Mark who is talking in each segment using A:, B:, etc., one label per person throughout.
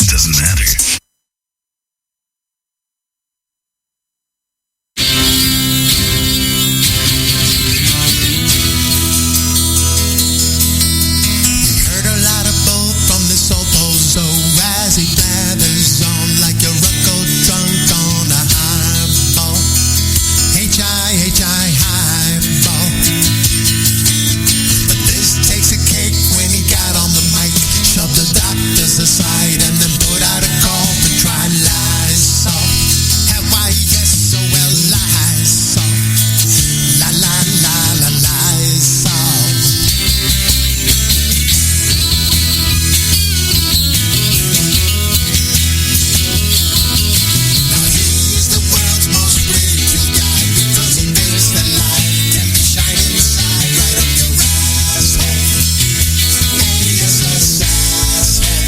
A: doesn't matter.
B: Aside and then put out a call to try and Lysol. L-Y-S-O-L, Lysol. La la la la Lysol. Now he's the world's most ridiculed guy because he thinks that light can be shining inside right up your asshole. And he is a asshole.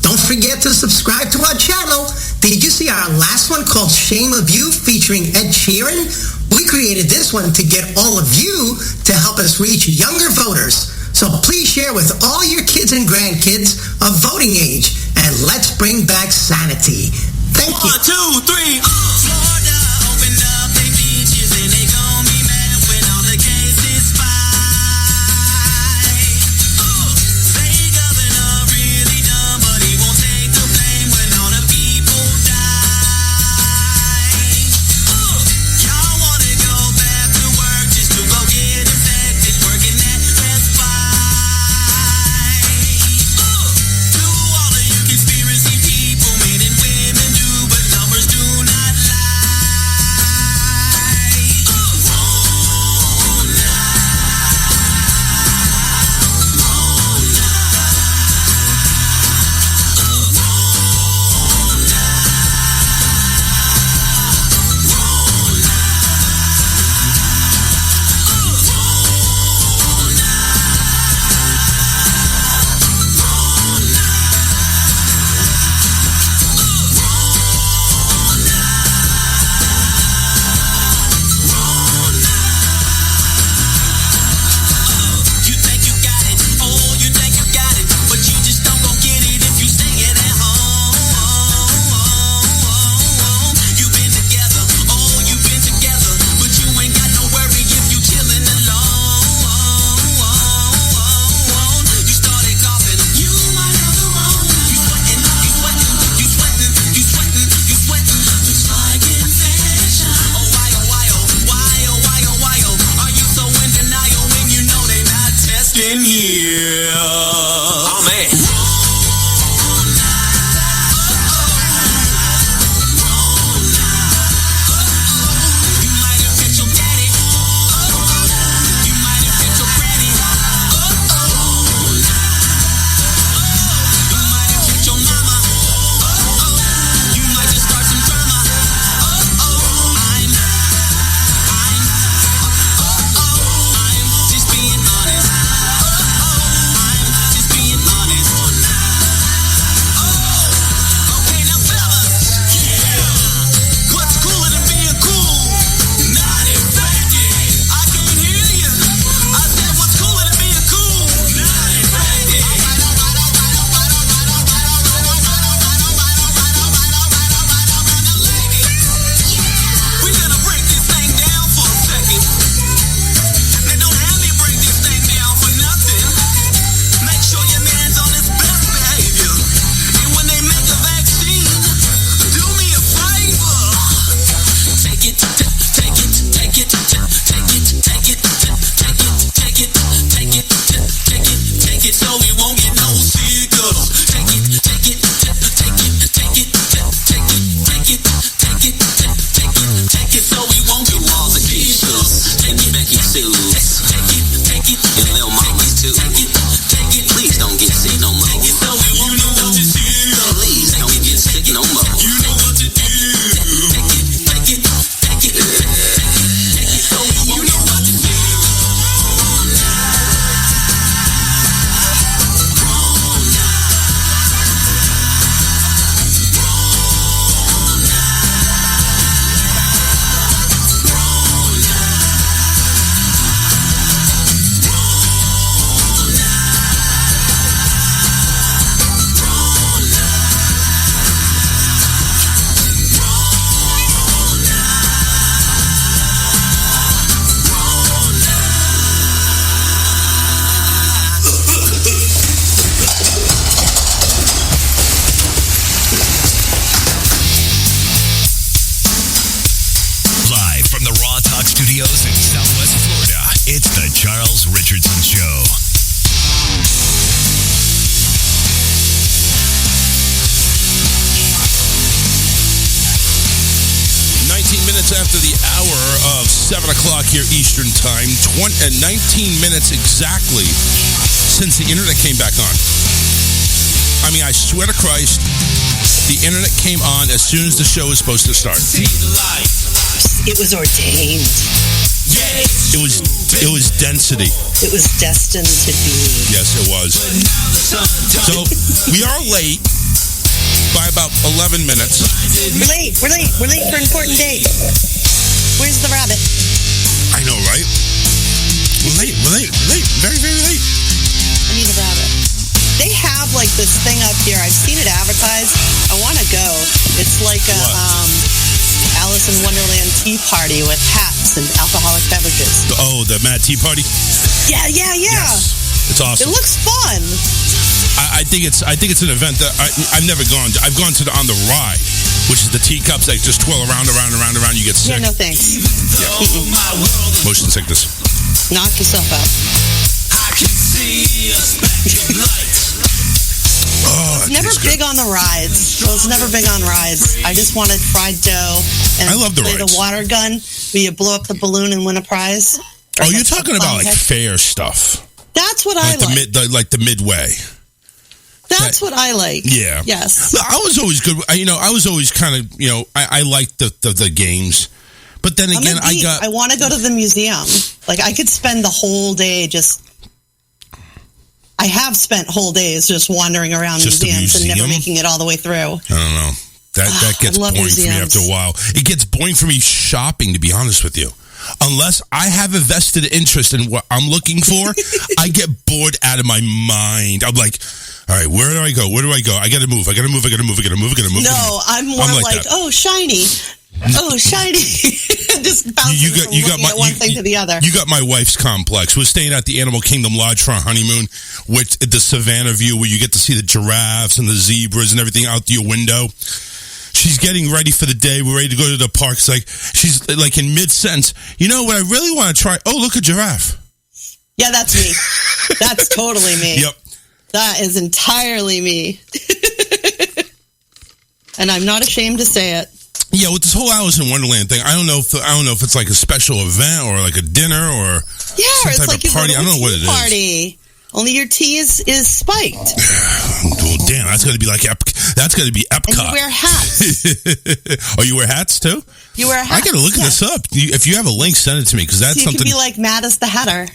B: Don't forget to subscribe to our channel. Did you see our last one called Shame of You featuring Ed Sheeran? We created this one to get all of you to help us reach younger voters. So please share with all your kids and grandkids of voting age, and let's bring back sanity. Thank you.
C: 1, 2, 3. Conspiracy people, men and women do, but numbers do not lie.
A: too. Please don't get sick no more. Please don't get sick no more. You know what to do. Take it. You know what to do.
C: Studios in Southwest Florida, it's the Charles Richardson Show.
D: 19 minutes after the hour of 7 o'clock here Eastern Time, 19 minutes exactly since the internet came back on. I mean, I swear to Christ, the internet came on as soon as the show was supposed to start.
A: See the light.
E: It was ordained.
D: It was density.
E: It was destined to be.
D: Yes, it was. So we are late by about 11 minutes.
E: We're late for an important date. Where's the rabbit?
D: I know, right? We're late. Very, very late.
E: I need a rabbit. They have like this thing up here. I've seen it advertised. I want to go. It's like a Alice in Wonderland tea party with hats and alcoholic beverages.
D: Oh, the Mad Tea Party?
E: Yeah.
D: Yes. It's awesome.
E: It looks fun.
D: I think it's an event that I've never gone to. I've gone to on the ride, which is the teacups that just twirl around. You get sick.
E: Yeah, no thanks.
D: Yeah. Motion sickness.
E: Knock yourself out.
A: I can see a speck of light.
D: Oh,
E: Never big on the rides. I was never big on rides. I just wanted fried dough and
D: I love the
E: play
D: rides.
E: the water gun where you blow up the balloon and win a prize.
D: Oh, you're talking about like fair stuff.
E: That's what I like.
D: Like the midway.
E: That's what I like.
D: Yeah.
E: Yes.
D: I was always good. I was always kind of, I liked the games. But then again,
E: I want to go to the museum. Like, I could spend the whole day I have spent whole days just wandering around museums and never making it all the way through.
D: I don't know. That gets boring for me after a while. It gets boring for me shopping, to be honest with you. Unless I have a vested interest in what I'm looking for, I get bored out of my mind. I'm like, all right, where do I go? I got to move.
E: No, I'm more like oh, shiny. Oh, shiny. Just bouncing from one thing to the other.
D: You got my wife's complex. We're staying at the Animal Kingdom Lodge for our honeymoon with the Savannah view where you get to see the giraffes and the zebras and everything out your window. She's getting ready for the day. We're ready to go to the park. She's like in mid-sentence. You know what I really want to try? Oh, look, a giraffe.
E: Yeah, that's me. That's totally me.
D: Yep.
E: That is entirely me. And I'm not ashamed to say it.
D: Yeah, with this whole Alice in Wonderland thing, I don't know if it's like a special event or like a dinner or some type of party. I don't know what it is.
E: Only your tea is spiked.
D: Well, damn, that's going to be like that's going to be Epcot.
E: And you wear hats.
D: Oh, you wear hats too?
E: You wear hats.
D: I got to look this up. If you have a link, send it to me because that's something.
E: You can be like Mad as the Hatter.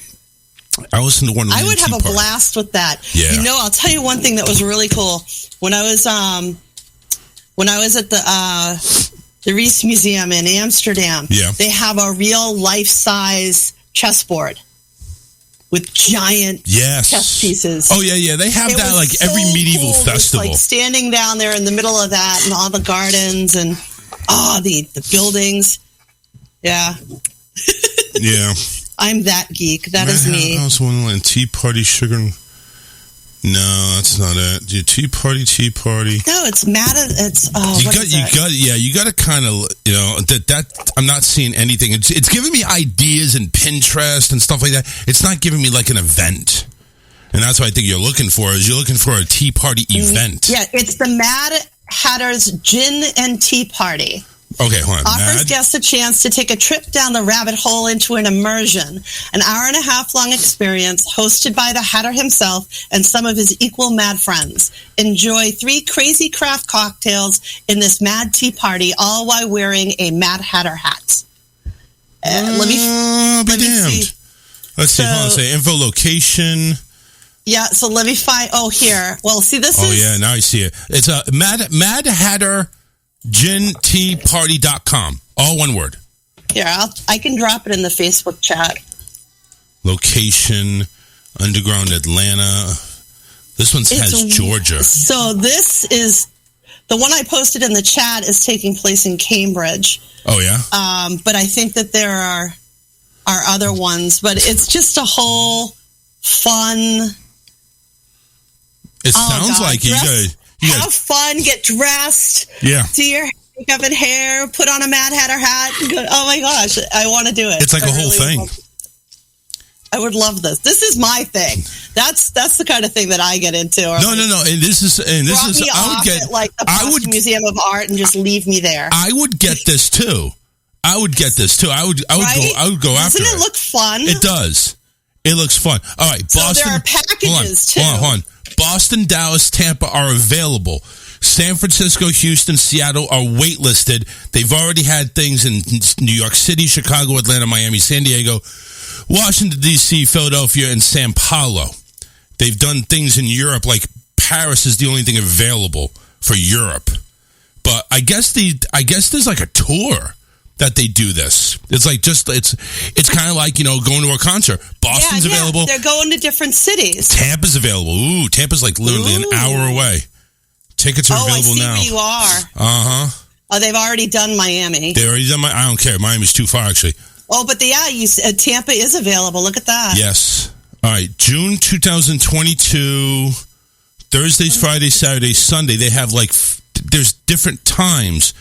D: I listened to one.
E: I would have a blast with that.
D: Yeah.
E: I'll tell you one thing that was really cool when I was at the Ries Museum in Amsterdam.
D: Yeah.
E: They have a real life-size chessboard with giant chess pieces.
D: Oh, yeah. They have that like every medieval festival.
E: Like standing down there in the middle of that and all the gardens and the buildings. Yeah.
D: Yeah.
E: I'm that geek. That is me.
D: I was wondering, Tea Party Sugar. No, that's not it. Your Tea Party.
E: No, it's mad. It's
D: you got to kind of that. I'm not seeing anything. It's giving me ideas and Pinterest and stuff like that. It's not giving me like an event, and that's what I think you're looking for. You're looking for a Tea Party event.
E: Yeah, it's the Mad Hatter's Gin and Tea Party.
D: Okay, hold on.
E: Offers
D: Mad?
E: guests a chance to take a trip down the rabbit hole into an immersion. An hour-and-a-half-long experience hosted by the Hatter himself and some of his equal mad friends. Enjoy 3 crazy craft cocktails in this mad tea party, all while wearing a Mad Hatter hat. Let me see.
D: Let's see. Hold on. Say info location.
E: Yeah, so let me find. Oh, here. Well, see, this is.
D: Oh, yeah, now I see it. It's a Mad Hatter GinTeaParty.com. All one word.
E: Here, I can drop it in the Facebook chat.
D: Location, Underground Atlanta. This one has Georgia.
E: So this is the one I posted in the chat is taking place in Cambridge.
D: Oh, yeah?
E: But I think that there are other ones. But it's just a whole fun.
D: It sounds like you guys.
E: Have fun, get dressed.
D: Yeah.
E: Do your makeup and hair, put on a Mad Hatter hat. Oh my gosh, I want to do it.
D: It's like a whole thing.
E: I would love this. This is my thing. That's the kind of thing that I get into.
D: No. And this is. I would get
E: at, like the Boston Museum of Art and just leave me there.
D: I would get this too. I would go after
E: Doesn't it look fun?
D: It does. It looks fun. All right, Boston.
E: So there are packages too.
D: Hold on. Boston, Dallas, Tampa are available. San Francisco, Houston, Seattle are waitlisted. They've already had things in New York City, Chicago, Atlanta, Miami, San Diego, Washington, D.C., Philadelphia, and Sao Paulo. They've done things in Europe, like Paris is the only thing available for Europe. But I guess there's like a tour that they do this. It's like it's kind of like, going to a concert. Boston's available.
E: They're going to different cities.
D: Tampa's available. Ooh, Tampa's like literally an hour away. Tickets are available now.
E: I see where you are.
D: Uh-huh.
E: Oh, they've already done Miami.
D: I don't care. Miami's too far, actually.
E: Oh, but Tampa is available. Look at that.
D: Yes. All right. June 2022, Thursdays, Fridays, Saturdays, Sunday. They have there's different times.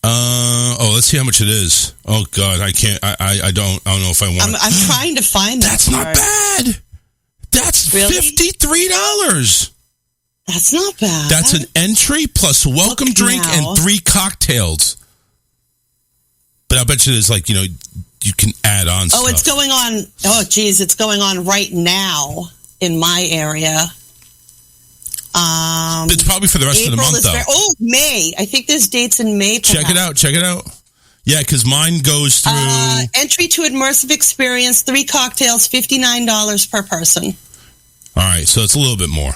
D: Let's see how much it is. Oh God, I can't. I don't know if I want.
E: I'm trying to find that.
D: That's not bad. That's really? $50.
E: That's not bad.
D: That's an entry plus a welcome drink and 3 cocktails. But I bet you there's you can add on stuff.
E: Oh, it's going on. Oh, geez, it's going on right now in my area.
D: It's probably for the rest of the month, though.
E: May. I think there's dates in May.
D: Check it out. Yeah, because mine goes through...
E: entry to immersive experience, 3 cocktails, $59 per person.
D: All right, so it's a little bit more.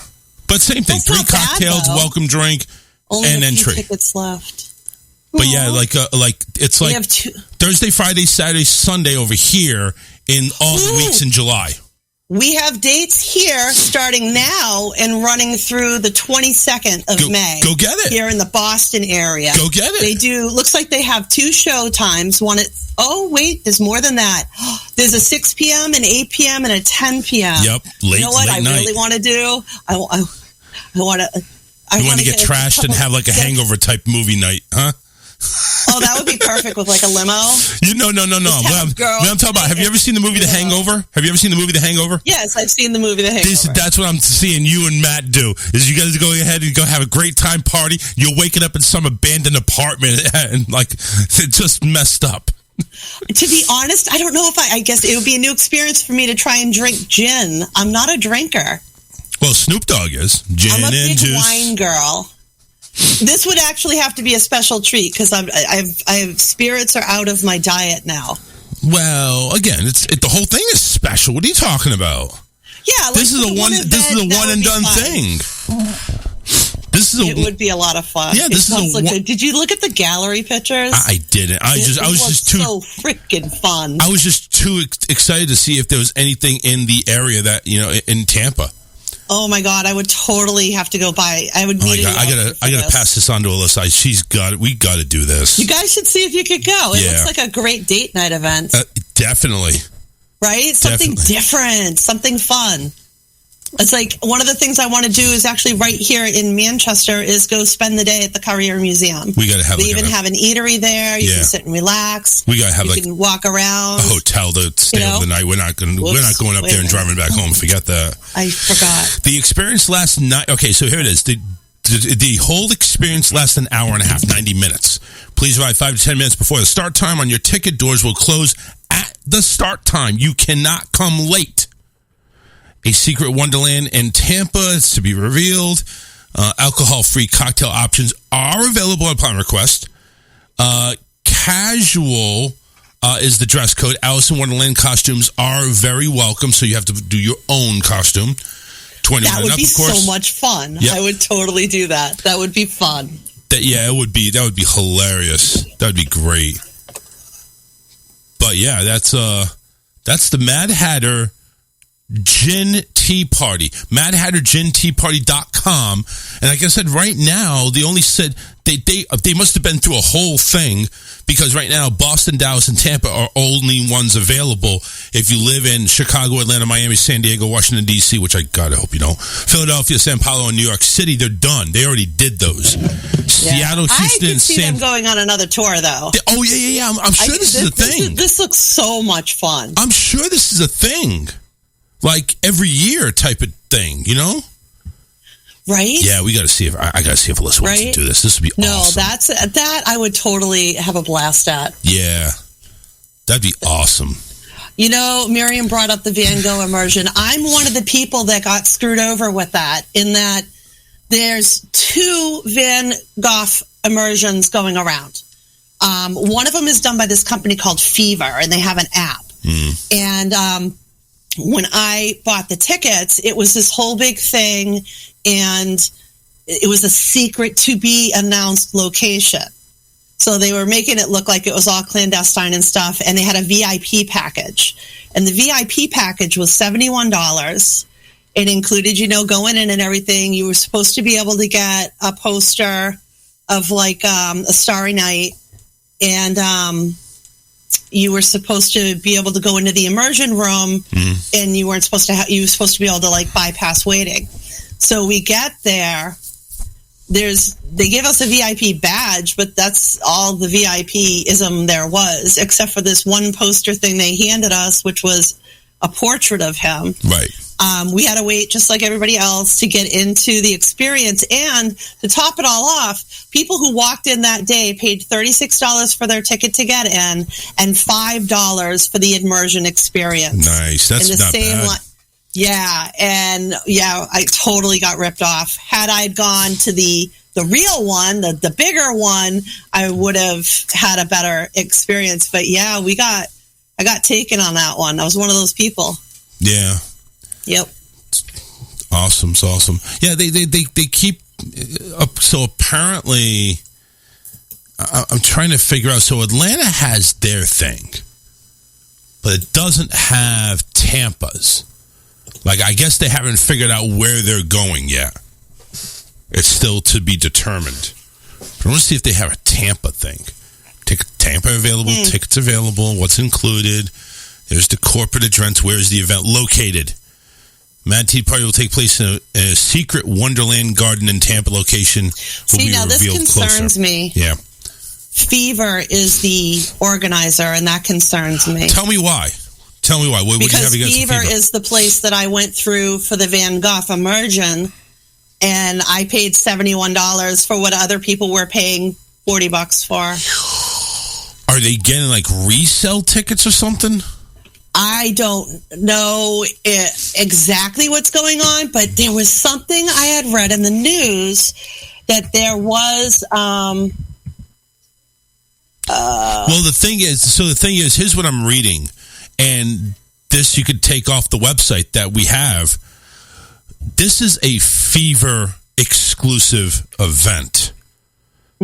D: But same thing,
E: That's
D: 3
E: not
D: cocktails,
E: bad,
D: welcome drink,
E: only
D: and
E: a few
D: entry.
E: Tickets left.
D: But yeah, it's like Thursday, Friday, Saturday, Sunday over here in all the weeks in July.
E: We have dates here starting now and running through the 22nd of May.
D: Go get it.
E: Here in the Boston area.
D: Go get it.
E: They do, looks like they have 2 show times. One at, there's more than that. There's a 6 p.m., an 8 p.m., and a 10 p.m.
D: Yep, late,
E: you know what
D: late
E: I
D: night.
E: really want to do? I want to...
D: You want to get trashed and have like a hangover type movie night, huh?
E: Oh, that would be perfect with like a limo.
D: No. What I'm talking about. Have you ever seen the movie The Hangover? Have you ever seen the movie The Hangover?
E: Yes, I've seen the movie The Hangover.
D: That's what I'm seeing you and Matt do. Is you guys go ahead and go have a great time party. You're waking up in some abandoned apartment and it's just messed up.
E: To be honest, I don't know if I guess it would be a new experience for me to try and drink gin. I'm not a drinker.
D: Well, Snoop Dogg is. Gin
E: I'm a big
D: juice.
E: wine girl. This would actually have to be a special treat because spirits are out of my diet now.
D: Well, again, the whole thing is special. What are you talking about?
E: Yeah,
D: this is a one and done thing.
E: It would be a lot of fun.
D: Yeah, this is
E: Did you look at the gallery pictures?
D: I didn't. I was just too
E: so freaking fun.
D: I was just too excited to see if there was anything in the area that in Tampa.
E: Oh my God! I would totally have to go by. I would need.
D: I gotta pass this on to Alyssa. We got to do this.
E: You guys should see if you could go. It looks like a great date night event.
D: Definitely.
E: Right? Something different. Something fun. It's like one of the things I want to do is actually right here in Manchester is go spend the day at the Carrier Museum.
D: We got to have.
E: They even have an eatery there. You can sit and relax.
D: We got to have
E: you can walk around.
D: A hotel to stay over the night. We're not going up there and driving back home. Forget that.
E: I forgot.
D: The experience last night. Okay, so here it is. The whole experience lasts an hour and a half, 90 minutes. Please arrive 5 to 10 minutes before the start time on your ticket. Doors will close at the start time. You cannot come late. A secret wonderland in Tampa is to be revealed. Alcohol-free cocktail options are available upon request. Casual is the dress code. Alice in Wonderland costumes are very welcome, so you have to do your own costume. 21
E: that would
D: and up,
E: be
D: of course.
E: so much fun.
D: Yep.
E: I would totally do that. That would be fun.
D: It would be. That would be hilarious. That would be great. But yeah, that's the Mad Hatter Gin Tea Party. MadHatterGinTeaParty.com. And like I said, right now, they only said they must have been through a whole thing, because right now Boston, Dallas, and Tampa are only ones available. If you live in Chicago, Atlanta, Miami, San Diego, Washington, D.C., which I hope you don't, Philadelphia, Sao Paulo, and New York City, they're done. They already did those. Seattle, Houston,
E: I could see them going on another tour, though.
D: Yeah. I'm sure this is a thing.
E: This looks so much fun.
D: I'm sure this is a thing. Like every year type of thing, you know?
E: Right?
D: Yeah, we got to see if I got to see if Alyssa wants to do this. This would be awesome.
E: No, that I would totally have a blast at.
D: Yeah, that'd be awesome.
E: You know, Miriam brought up the Van Gogh immersion. I'm one of the people that got screwed over with that, in that there's 2 Van Gogh immersions going around. One of them is done by this company called Fever, and they have an app. And when I bought the tickets, it was this whole big thing, and it was a secret to be announced location. So they were making it look like it was all clandestine and stuff, and they had a VIP package. And the VIP package was $71. It included, going in and everything. You were supposed to be able to get a poster of like a Starry Night, and you were supposed to be able to go into the immersion room, and you weren't supposed to you were supposed to be able to like bypass waiting. So we get there. They give us a VIP badge, but that's all the VIP-ism there was, except for this one poster thing they handed us, which was a portrait of him.
D: Right.
E: We had to wait just like everybody else to get into the experience. And to top it all off, people who walked in that day paid $36 for their ticket to get in and $5 for the immersion experience.
D: Nice. That's not bad.
E: I totally got ripped off. Had I gone to the real one, the bigger one, I would have had a better experience. But yeah, I got taken on that one. I was one of those people.
D: Yeah.
E: Yep.
D: Awesome. It's awesome. Yeah, they keep up. So apparently, I'm trying to figure out. So Atlanta has their thing, but it doesn't have Tampa's. Like, I guess they haven't figured out where they're going yet. It's still to be determined. But I want to see if they have a Tampa thing. Tampa available, tickets available, what's included. There's the corporate address. Where's the event located? Mad Tea Party will take place in a secret Wonderland Garden in Tampa location.
E: See, now this concerns me.
D: Yeah.
E: Fever is the organizer, and that concerns me.
D: Tell me why. What
E: because
D: do you have against
E: Fever is the place that I went through for the Van Gogh immersion, and I paid $71 for what other people were paying $40 for.
D: Are they getting like resale tickets or something?
E: I don't know exactly what's going on, but there was something I had read in the news that there was. Well,
D: the thing is, here's what I'm reading, and this you could take off the website that we have. This is a Fever exclusive event,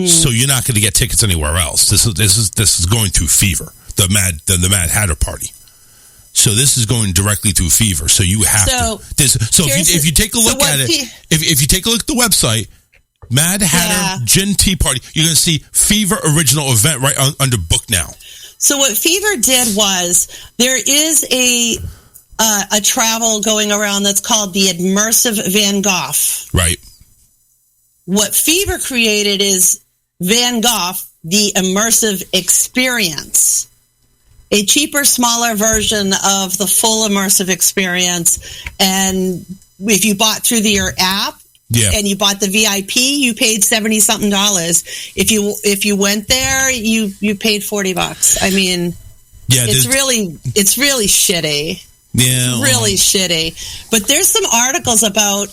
D: so you're not going to get tickets anywhere else. This is going through Fever, the Mad Hatter Party. So this is going directly through Fever. So you have to. If you take a look at it, if you take a look at the website, Mad Hatter Gin Tea Party, you're going to see Fever original event right under book now.
E: So what Fever did was there is a travel going around that's called the Immersive Van Gogh.
D: Right.
E: What Fever created is Van Gogh, the immersive experience. A cheaper, smaller version of the full immersive experience. And if you bought through your app,
D: Yeah.
E: And you bought the VIP, you paid $70-something. If you went there, you paid $40. I mean,
D: yeah,
E: it's really shitty.
D: Yeah,
E: really shitty. But there's some articles about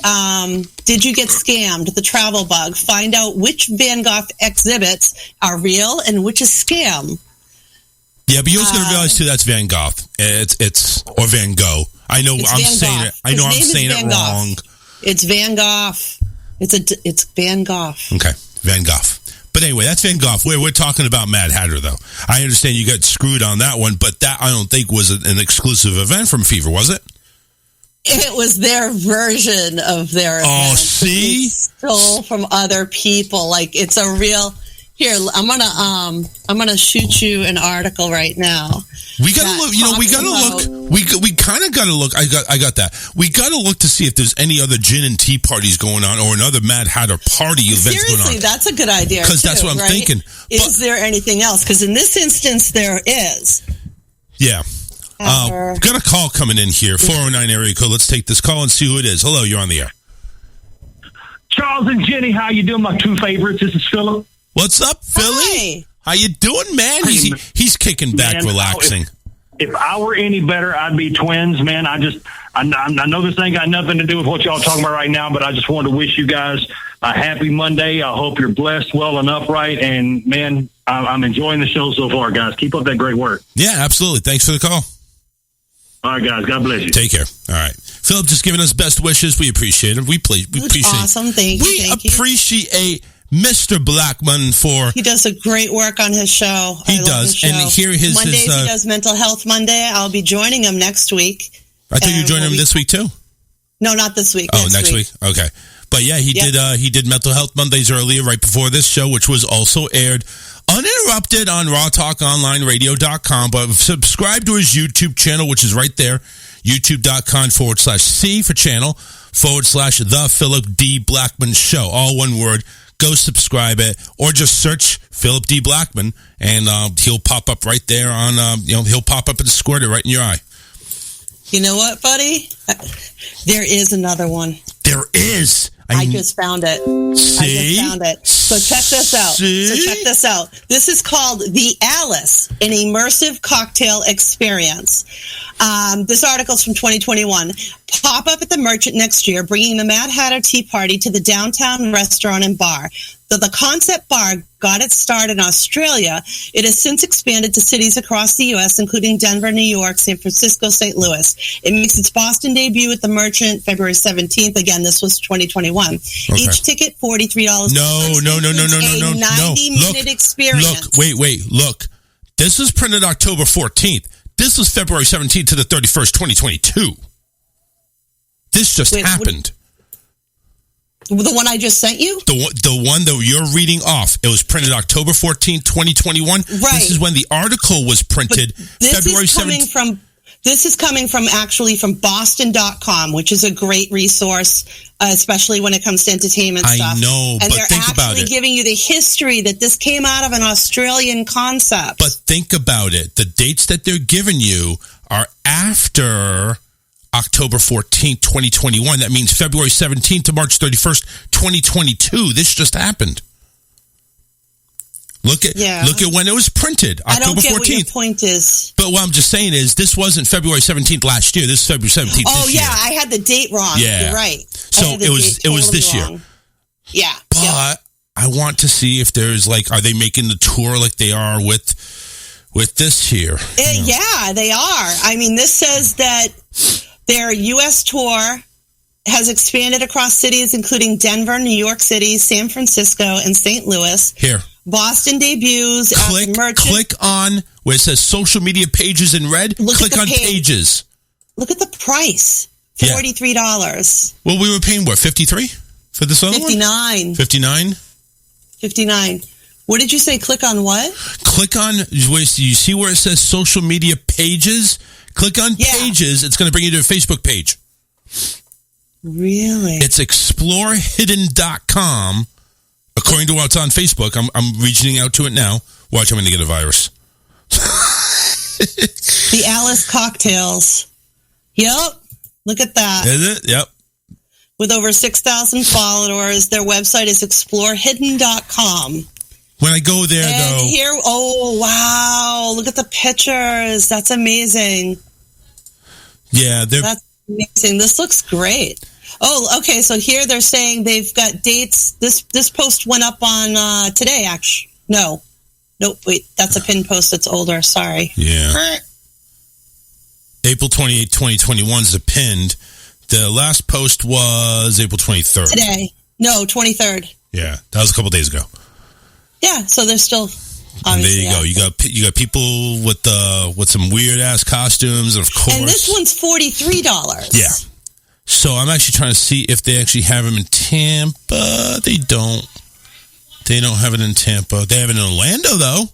E: did you get scammed? The travel bug. Find out which Van Gogh exhibits are real and which is scam.
D: Yeah, but you also got to realize too that's Van Gogh. It's or Van Gogh. I know I'm saying it. I know I'm saying it wrong.
E: It's Van Gogh. It's Van Gogh.
D: Okay, Van Gogh. But anyway, that's Van Gogh. We're talking about Mad Hatter, though. I understand you got screwed on that one, but that I don't think was an exclusive event from Fever, was it?
E: It was their version of their event.
D: Oh, see?
E: They stole from other people. Like, it's a real... Here, I'm gonna shoot you an article right now.
D: We gotta look. You know, we gotta look. We kind of gotta look. I got that. We gotta look to see if there's any other gin and tea parties going on or another Mad Hatter party events going on.
E: Seriously, that's a good idea.
D: Because that's what I'm thinking.
E: Is there anything else? Because in this instance, there is.
D: Yeah. Got a call coming in here. 409 area code. Let's take this call and see who it is. Hello, you're on the air.
F: Charles and Jenny, how you doing? My two favorites. This is Philip.
D: What's up, Philly?
E: Hi.
D: How you doing, man? He's kicking back,
F: man,
D: relaxing.
F: If I were any better, I'd be twins, man. I know this ain't got nothing to do with what y'all talking about right now, but I just wanted to wish you guys a happy Monday. I hope you're blessed, well, and upright. And, man, I'm enjoying the show so far, guys. Keep up that great work.
D: Yeah, absolutely. Thanks for the call.
F: All right, guys. God bless you.
D: Take care. All right. Philip just giving us best wishes. We appreciate it. We appreciate
E: awesome. Thank you.
D: We appreciate Mr. Blackman for...
E: He does a great work on his show.
D: He does.
E: Show.
D: And here his...
E: Mondays he does Mental Health Monday. I'll be joining him next week.
D: I thought you were joining him this week too?
E: No, not this week.
D: Oh, next week? Okay. But yeah, he did Mental Health Mondays earlier, right before this show, which was also aired uninterrupted on rawtalkonlineradio.com. But subscribe to his YouTube channel, which is right there, youtube.com/C for channel /The Philip D. Blackman Show. All one word. Go subscribe it, or just search Philip D. Blackman, and he'll pop up right there on. He'll pop up and squirt it right in your eye.
E: You know what, buddy? There is another one.
D: There is.
E: I just found it.
D: See?
E: I just found it. So check this out. This is called The Alice, an immersive cocktail experience. This article's from 2021. Pop up at the Merchant next year, bringing the Mad Hatter Tea Party to the downtown restaurant and bar. Though the concept bar got its start in Australia, it has since expanded to cities across the U.S., including Denver, New York, San Francisco, St. Louis. It makes its Boston debut at the Merchant February 17th. Again, this was 2021. Okay. Each ticket, $43.
D: No.
E: 90-minute experience.
D: Look. This was printed October 14th. This was February 17th to the 31st, 2022. This just happened.
E: The one I just sent you?
D: The one that you're reading off. It was printed October 14th, 2021.
E: Right.
D: This is when the article was printed February 17th.
E: This is coming from Boston.com, which is a great resource, especially when it comes to entertainment stuff.
D: I know,
E: and
D: but
E: they're
D: think about it.
E: actually giving you the history that this came out of an Australian concept.
D: But think about it. The dates that they're giving you are after October 14th, 2021. That means February 17th to March 31st, 2022. This just happened. Look at when it was printed, October 14th.
E: I don't get what your point is.
D: But what I'm just saying is this wasn't February 17th last year. This is February 17th this year.
E: I had the date wrong.
D: Yeah.
E: You're right.
D: So it was this year.
E: Yeah.
D: But I want to see if there's are they making the tour like they are with this here?
E: Yeah, they are. I mean, this says that their U.S. tour has expanded across cities including Denver, New York City, San Francisco, and St. Louis.
D: Here.
E: Boston debuts at the Merchant.
D: Click on where it says social media pages in red. Click on pages.
E: Look at the price. $43.
D: Well, we were paying what, 53 for this other one? 59.
E: 59. What did you say? Click on what?
D: Click on, you see where it says social media pages? Click on pages. It's going to bring you to a Facebook page.
E: Really?
D: It's explorehidden.com. According to what's on Facebook, I'm reaching out to it now. Watch, I'm going to get a virus.
E: The Alice cocktails. Yep. Look at that.
D: Is it? Yep.
E: with over 6,000 followers. Their website is explorehidden.com.
D: When I go there,
E: And
D: though...
E: here, oh, wow. Look at the pictures. That's amazing.
D: Yeah,
E: That's amazing. This looks great. Oh, okay. So here they're saying they've got dates. This post went up on today, actually. No. Nope, wait. That's a pinned post that's older. Sorry.
D: Yeah. April 28, 2021 is a pinned. The last post was April 23rd.
E: Today. No, 23rd.
D: Yeah, that was a couple days ago.
E: Yeah, so they're still...
D: And there you go. You got people with some weird ass costumes, and of course.
E: And this one's $43.
D: Yeah. So I'm actually trying to see if they actually have them in Tampa. They don't. They don't have it in Tampa. They have it in Orlando, though.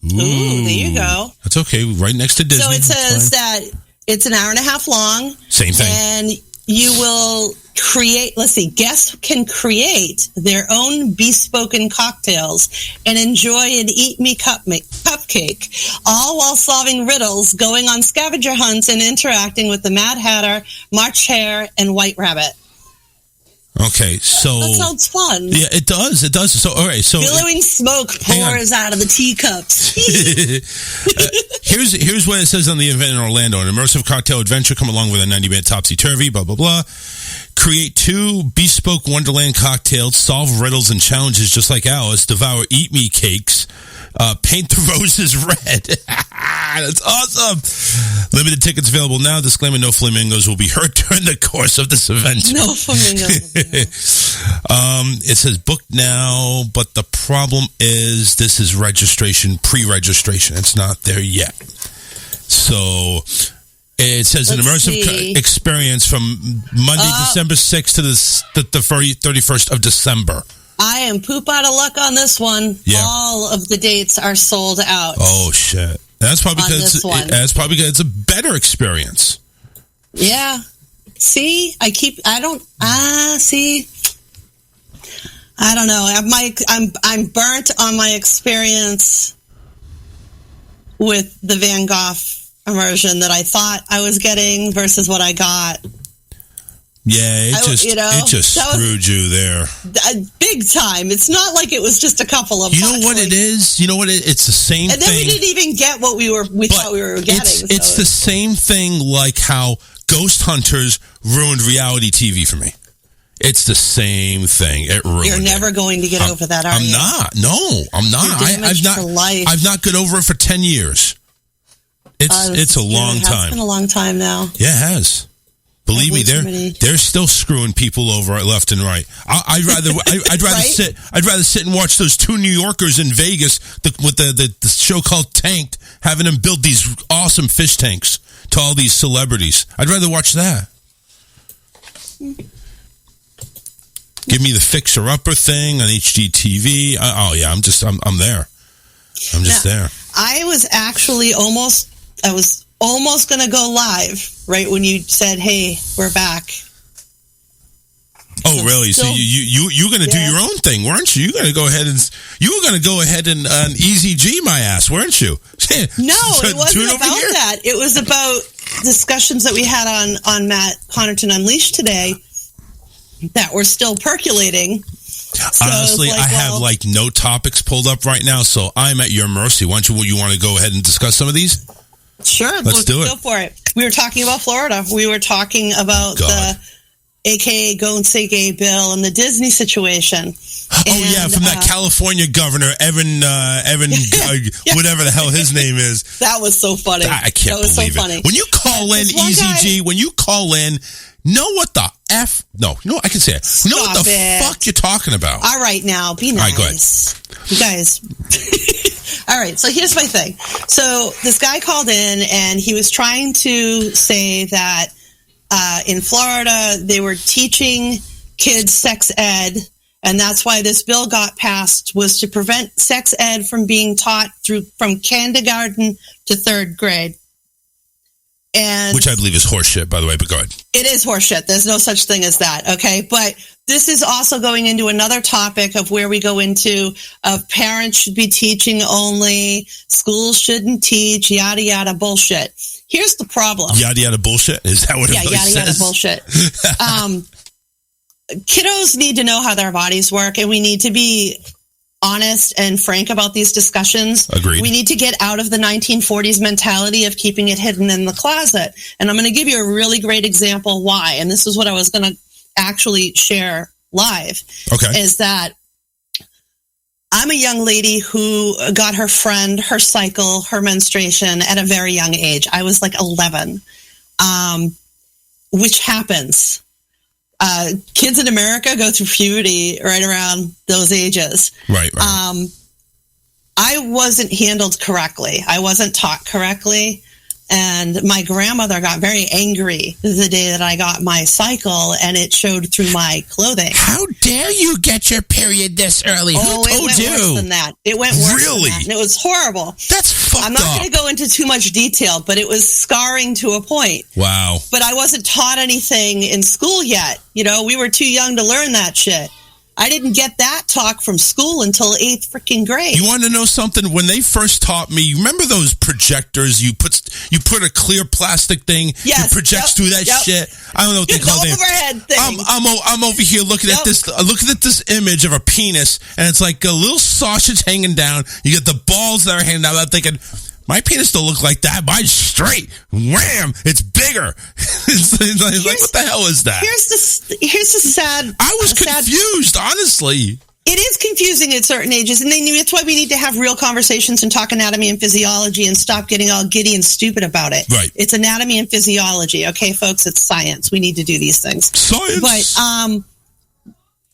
E: Ooh, there you go.
D: That's okay. Right next to Disney.
E: So it says that it's an hour and a half long.
D: Same thing.
E: And you will create, let's see, guests can create their own bespoken cocktails and enjoy an Eat Me cupcake, all while solving riddles, going on scavenger hunts, and interacting with the Mad Hatter, March Hare, and White Rabbit.
D: Okay, so...
E: That sounds fun.
D: Yeah, it does. It does. So, all right, so...
E: Billowing smoke pours out of the teacups.
D: Here's what it says on the event in Orlando. An immersive cocktail adventure come along with a 90-minute topsy-turvy, blah, blah, blah. Create 2 bespoke Wonderland cocktails, solve riddles and challenges just like Alice, devour Eat Me cakes, paint the roses red. That's awesome. Limited tickets available now. Disclaimer, no flamingos will be hurt during the course of this event.
E: No flamingos.
D: It says book now, but the problem is this is registration, pre-registration. It's not there yet. So it says an immersive experience from Monday, December 6th to the 31st of December.
E: I am poop out of luck on this one.
D: Yeah.
E: All of the dates are sold out.
D: Oh, shit. That's probably because it's a better experience.
E: Yeah. See, I don't know. I'm burnt on my experience with the Van Gogh immersion that I thought I was getting versus what I got.
D: Yeah, it just screwed you there.
E: Big time. It's not like it was just a couple of.
D: You know what it is? You know what it's the same thing.
E: And then we didn't even get what we thought we were getting.
D: It's the same thing like how Ghost Hunters ruined reality TV for me. It's the same thing. It ruined
E: You're never going to get over that, are you?
D: I'm not. No, I'm not. I've not got over it for 10 years. It's a long time.
E: It's been a long time now.
D: Yeah, it has. Believe me, they're still screwing people over left and right. I'd rather right? sit and watch those 2 New Yorkers in Vegas with the show called Tanked, having them build these awesome fish tanks to all these celebrities. I'd rather watch that. Give me the Fixer Upper thing on HGTV. I'm there. I'm just there.
E: I was actually almost going to go live right when you said, "Hey, we're back."
D: Oh, so really? So you going to do your own thing, weren't you? You were going to go ahead and Easy G my ass, weren't you?
E: No, it wasn't about that. It was about discussions that we had on Matt Connerton Unleashed today that were still perculating. So
D: honestly, I have no topics pulled up right now, so I'm at your mercy. Why don't you want to go ahead and discuss some of these?
E: Sure, let's do it. Go for it. We were talking about Florida. We were talking about the AKA Go and Say Gay bill and the Disney situation.
D: From that California governor, Evan, whatever the hell his name is.
E: That was so funny.
D: I can't believe it. Funny. When you call in Easy G, know what the F? No, I can say it. Know what the fuck you're talking about.
E: All right, now, be nice.
D: All right, go ahead.
E: You guys. All right, so here's my thing. So this guy called in, and he was trying to say that in Florida, they were teaching kids sex ed, and that's why this bill got passed, was to prevent sex ed from being taught from kindergarten to 3rd grade.
D: Which I believe is horseshit, by the way, but go ahead.
E: It is horseshit. There's no such thing as that, okay? But this is also going into another topic of where we go into parents should be teaching only, schools shouldn't teach, yada, yada, bullshit. Here's the problem.
D: Yada, yada, bullshit? Is that what it really says?
E: Yada, yada, bullshit. kiddos need to know how their bodies work, and we need to be honest and frank about these discussions.
D: Agreed.
E: We need to get out of the 1940s mentality of keeping it hidden in the closet. And I'm going to give you a really great example why. And this is what I was going to actually share live.
D: Okay.
E: Is that I'm a young lady who got her friend, her cycle, her menstruation at a very young age. I was like 11, which happens. Kids in America go through puberty right around those ages.
D: Right.
E: I wasn't handled correctly. I wasn't taught correctly. And my grandmother got very angry the day that I got my cycle, and it showed through my clothing.
D: How dare you get your period this early? Who told
E: it went
D: you?
E: Worse than that. It went worse
D: Really?
E: than that, and it was horrible.
D: That's fucked up.
E: I'm not going to go into too much detail, but it was scarring to a point.
D: Wow.
E: But I wasn't taught anything in school yet. You know, we were too young to learn that shit. I didn't get that talk from school until 8th freaking grade.
D: You want to know something? When they first taught me, you remember those projectors? You put a clear plastic thing.
E: Yes.
D: It projects through that shit. I don't know what they call it.
E: Overhead thing.
D: I'm over here looking at this. Looking at this image of a penis, and it's like a little sausage hanging down. You get the balls that are hanging down. I'm thinking, my penis don't look like that. Mine's straight. Wham! It's bigger. It's like, what the hell is that?
E: Here's the sad.
D: I was confused, honestly.
E: It is confusing at certain ages, and that's why we need to have real conversations and talk anatomy and physiology and stop getting all giddy and stupid about it.
D: Right.
E: It's anatomy and physiology, okay, folks? It's science. We need to do these things.
D: Science.
E: But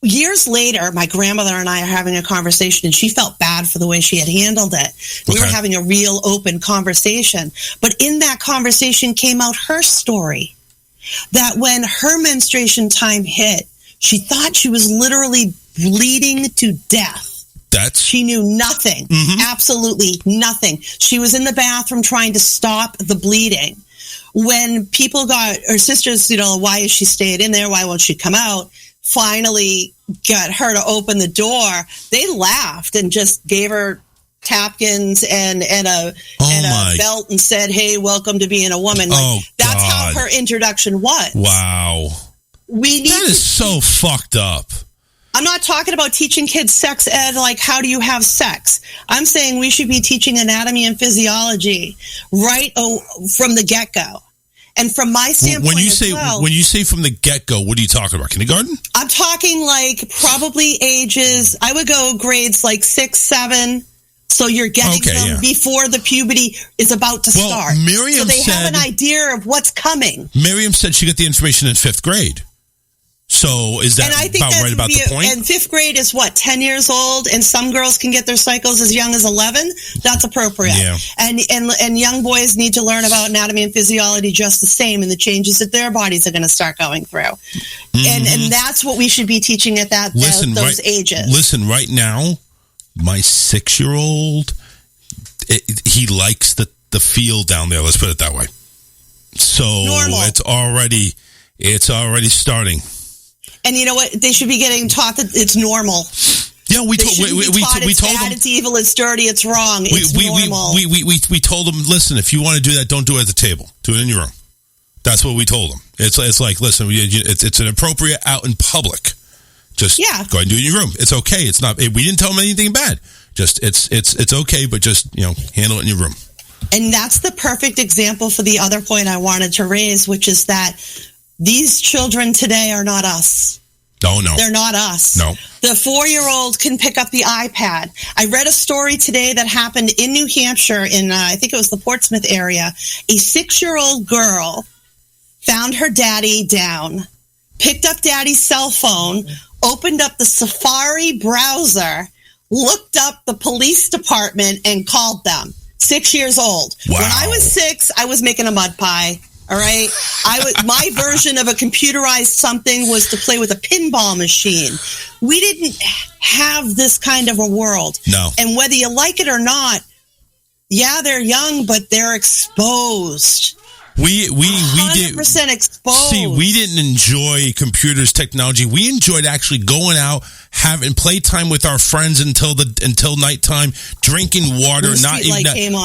E: years later, my grandmother and I are having a conversation, and she felt bad for the way she had handled it. We were having a real open conversation. But in that conversation came out her story, that when her menstruation time hit, she thought she was literally bleeding to death. She knew nothing, absolutely nothing. She was in the bathroom trying to stop the bleeding. When people got, her sisters, why is she staying in there? Why won't she come out? Finally got her to open the door. They laughed and just gave her tapkins and a belt and said, "Hey, welcome to being a woman." That's how her introduction was.
D: Wow. That is so fucked up.
E: I'm not talking about teaching kids sex ed, like how do you have sex. I'm saying we should be teaching anatomy and physiology right from the get-go. And from my standpoint,
D: when you say from the get-go, what are you talking about? Kindergarten?
E: I'm talking like probably ages. I would go grades like 6, 7. So you're getting them before the puberty is about to start.
D: Miriam
E: so they have an idea of what's coming.
D: Miriam said she got the information in 5th grade. So is that right about the point?
E: And 5th grade is 10 years old, and some girls can get their cycles as young as 11. That's appropriate. Yeah. And young boys need to learn about anatomy and physiology just the same, and the changes that their bodies are going to start going through. And that's what we should be teaching at those ages. Listen,
D: right now, my 6-year-old, he likes the feel down there. Let's put it that way. So normal. It's already starting.
E: And you know what? They should be getting taught that it's normal.
D: Yeah, we told them
E: it's evil, it's dirty, it's wrong. It's normal.
D: We told them, listen, if you want to do that, don't do it at the table. Do it in your room. That's what we told them. It's like, listen, it's inappropriate out in public. Just go ahead and do it in your room. It's okay. It's not. We didn't tell them anything bad. Just it's okay, but just handle it in your room.
E: And that's the perfect example for the other point I wanted to raise, which is that these children today are not us.
D: Oh, no.
E: They're not us.
D: No.
E: The 4-year-old can pick up the iPad. I read a story today that happened in New Hampshire in, I think it was the Portsmouth area. A 6-year-old girl found her daddy down, picked up daddy's cell phone, opened up the Safari browser, looked up the police department, and called them. 6 years old.
D: Wow.
E: When I was 6, I was making a mud pie. All right. My version of a computerized something was to play with a pinball machine. We didn't have this kind of a world.
D: No.
E: And whether you like it or not, they're young, but they're exposed.
D: We
E: 100% exposed.
D: See, we didn't enjoy computers, technology. We enjoyed actually going out, having playtime with our friends until nighttime, drinking water,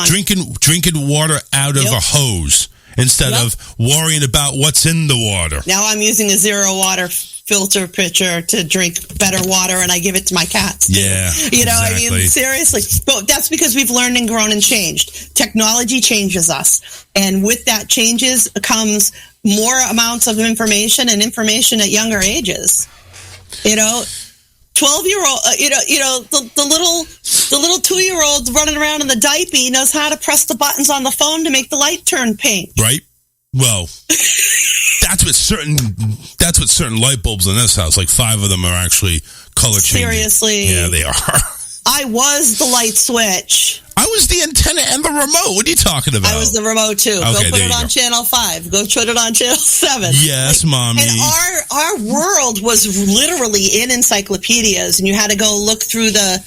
D: drinking water out of a hose. Instead of worrying about what's in the water.
E: Now I'm using a zero water filter pitcher to drink better water, and I give it to my cats.
D: Yeah.
E: You know,
D: exactly.
E: I mean, seriously. But that's because we've learned and grown and changed. Technology changes us. And with that changes comes more amounts of information and information at younger ages. You know, 12-year-old, the little 2-year-old running around in the diaper knows how to press the buttons on the phone to make the light turn pink.
D: Right? Well, that's what certain light bulbs in this house, like 5 of them are actually color changing.
E: Seriously.
D: Yeah, they are.
E: I was the light switch.
D: I was the antenna and the remote. What are you talking about?
E: I was the remote too.
D: Okay,
E: go put it on channel 5. Go put it on channel 7.
D: Yes, Mommy.
E: And our world was literally in encyclopedias, and you had to go look through the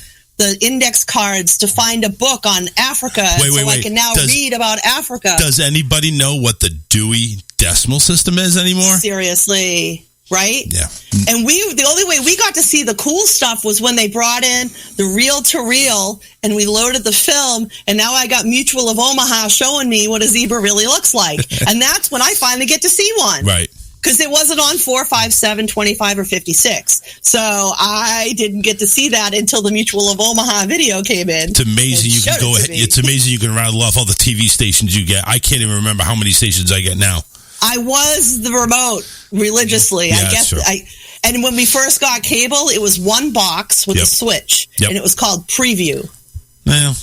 E: index cards to find a book on Africa. I can now read about Africa.
D: Does anybody know what the Dewey Decimal System is anymore?
E: Seriously. Right?
D: Yeah.
E: And the only way we got to see the cool stuff was when they brought in the reel-to-reel and we loaded the film, and now I got Mutual of Omaha showing me what a zebra really looks like. And that's when I finally get to see one.
D: Right.
E: Because it wasn't on 4, 5, 7, 25, or 56. So I didn't get to see that until the Mutual of Omaha video came in.
D: It's amazing you can go ahead. It's amazing you can rattle off all the TV stations you get. I can't even remember how many stations I get now.
E: I was the remote religiously.
D: Yeah,
E: I guess
D: sure.
E: And when we first got cable, it was one box with a switch, and it was called Preview.
D: Well,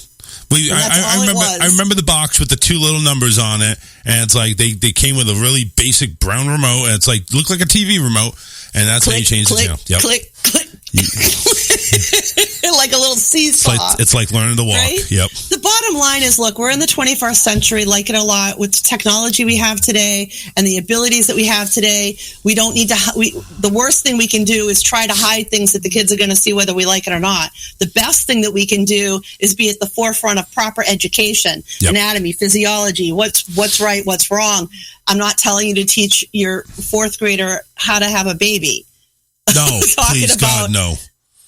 D: I remember the box with the 2 little numbers on it, and it's like they came with a really basic brown remote, and it's like looked like a TV remote, and that's how you change the channel. Yep.
E: Click, click. Like a little seesaw.
D: It's like learning to walk.
E: Right?
D: Yep.
E: The bottom line is, look, we're in the 21st century, like it a lot with the technology we have today and the abilities that we have today. We don't need to. The worst thing we can do is try to hide things that the kids are going to see whether we like it or not. The best thing that we can do is be at the forefront of proper education, anatomy, physiology, what's right, what's wrong. I'm not telling you to teach your 4th grader how to have a baby.
D: No, please, God, no.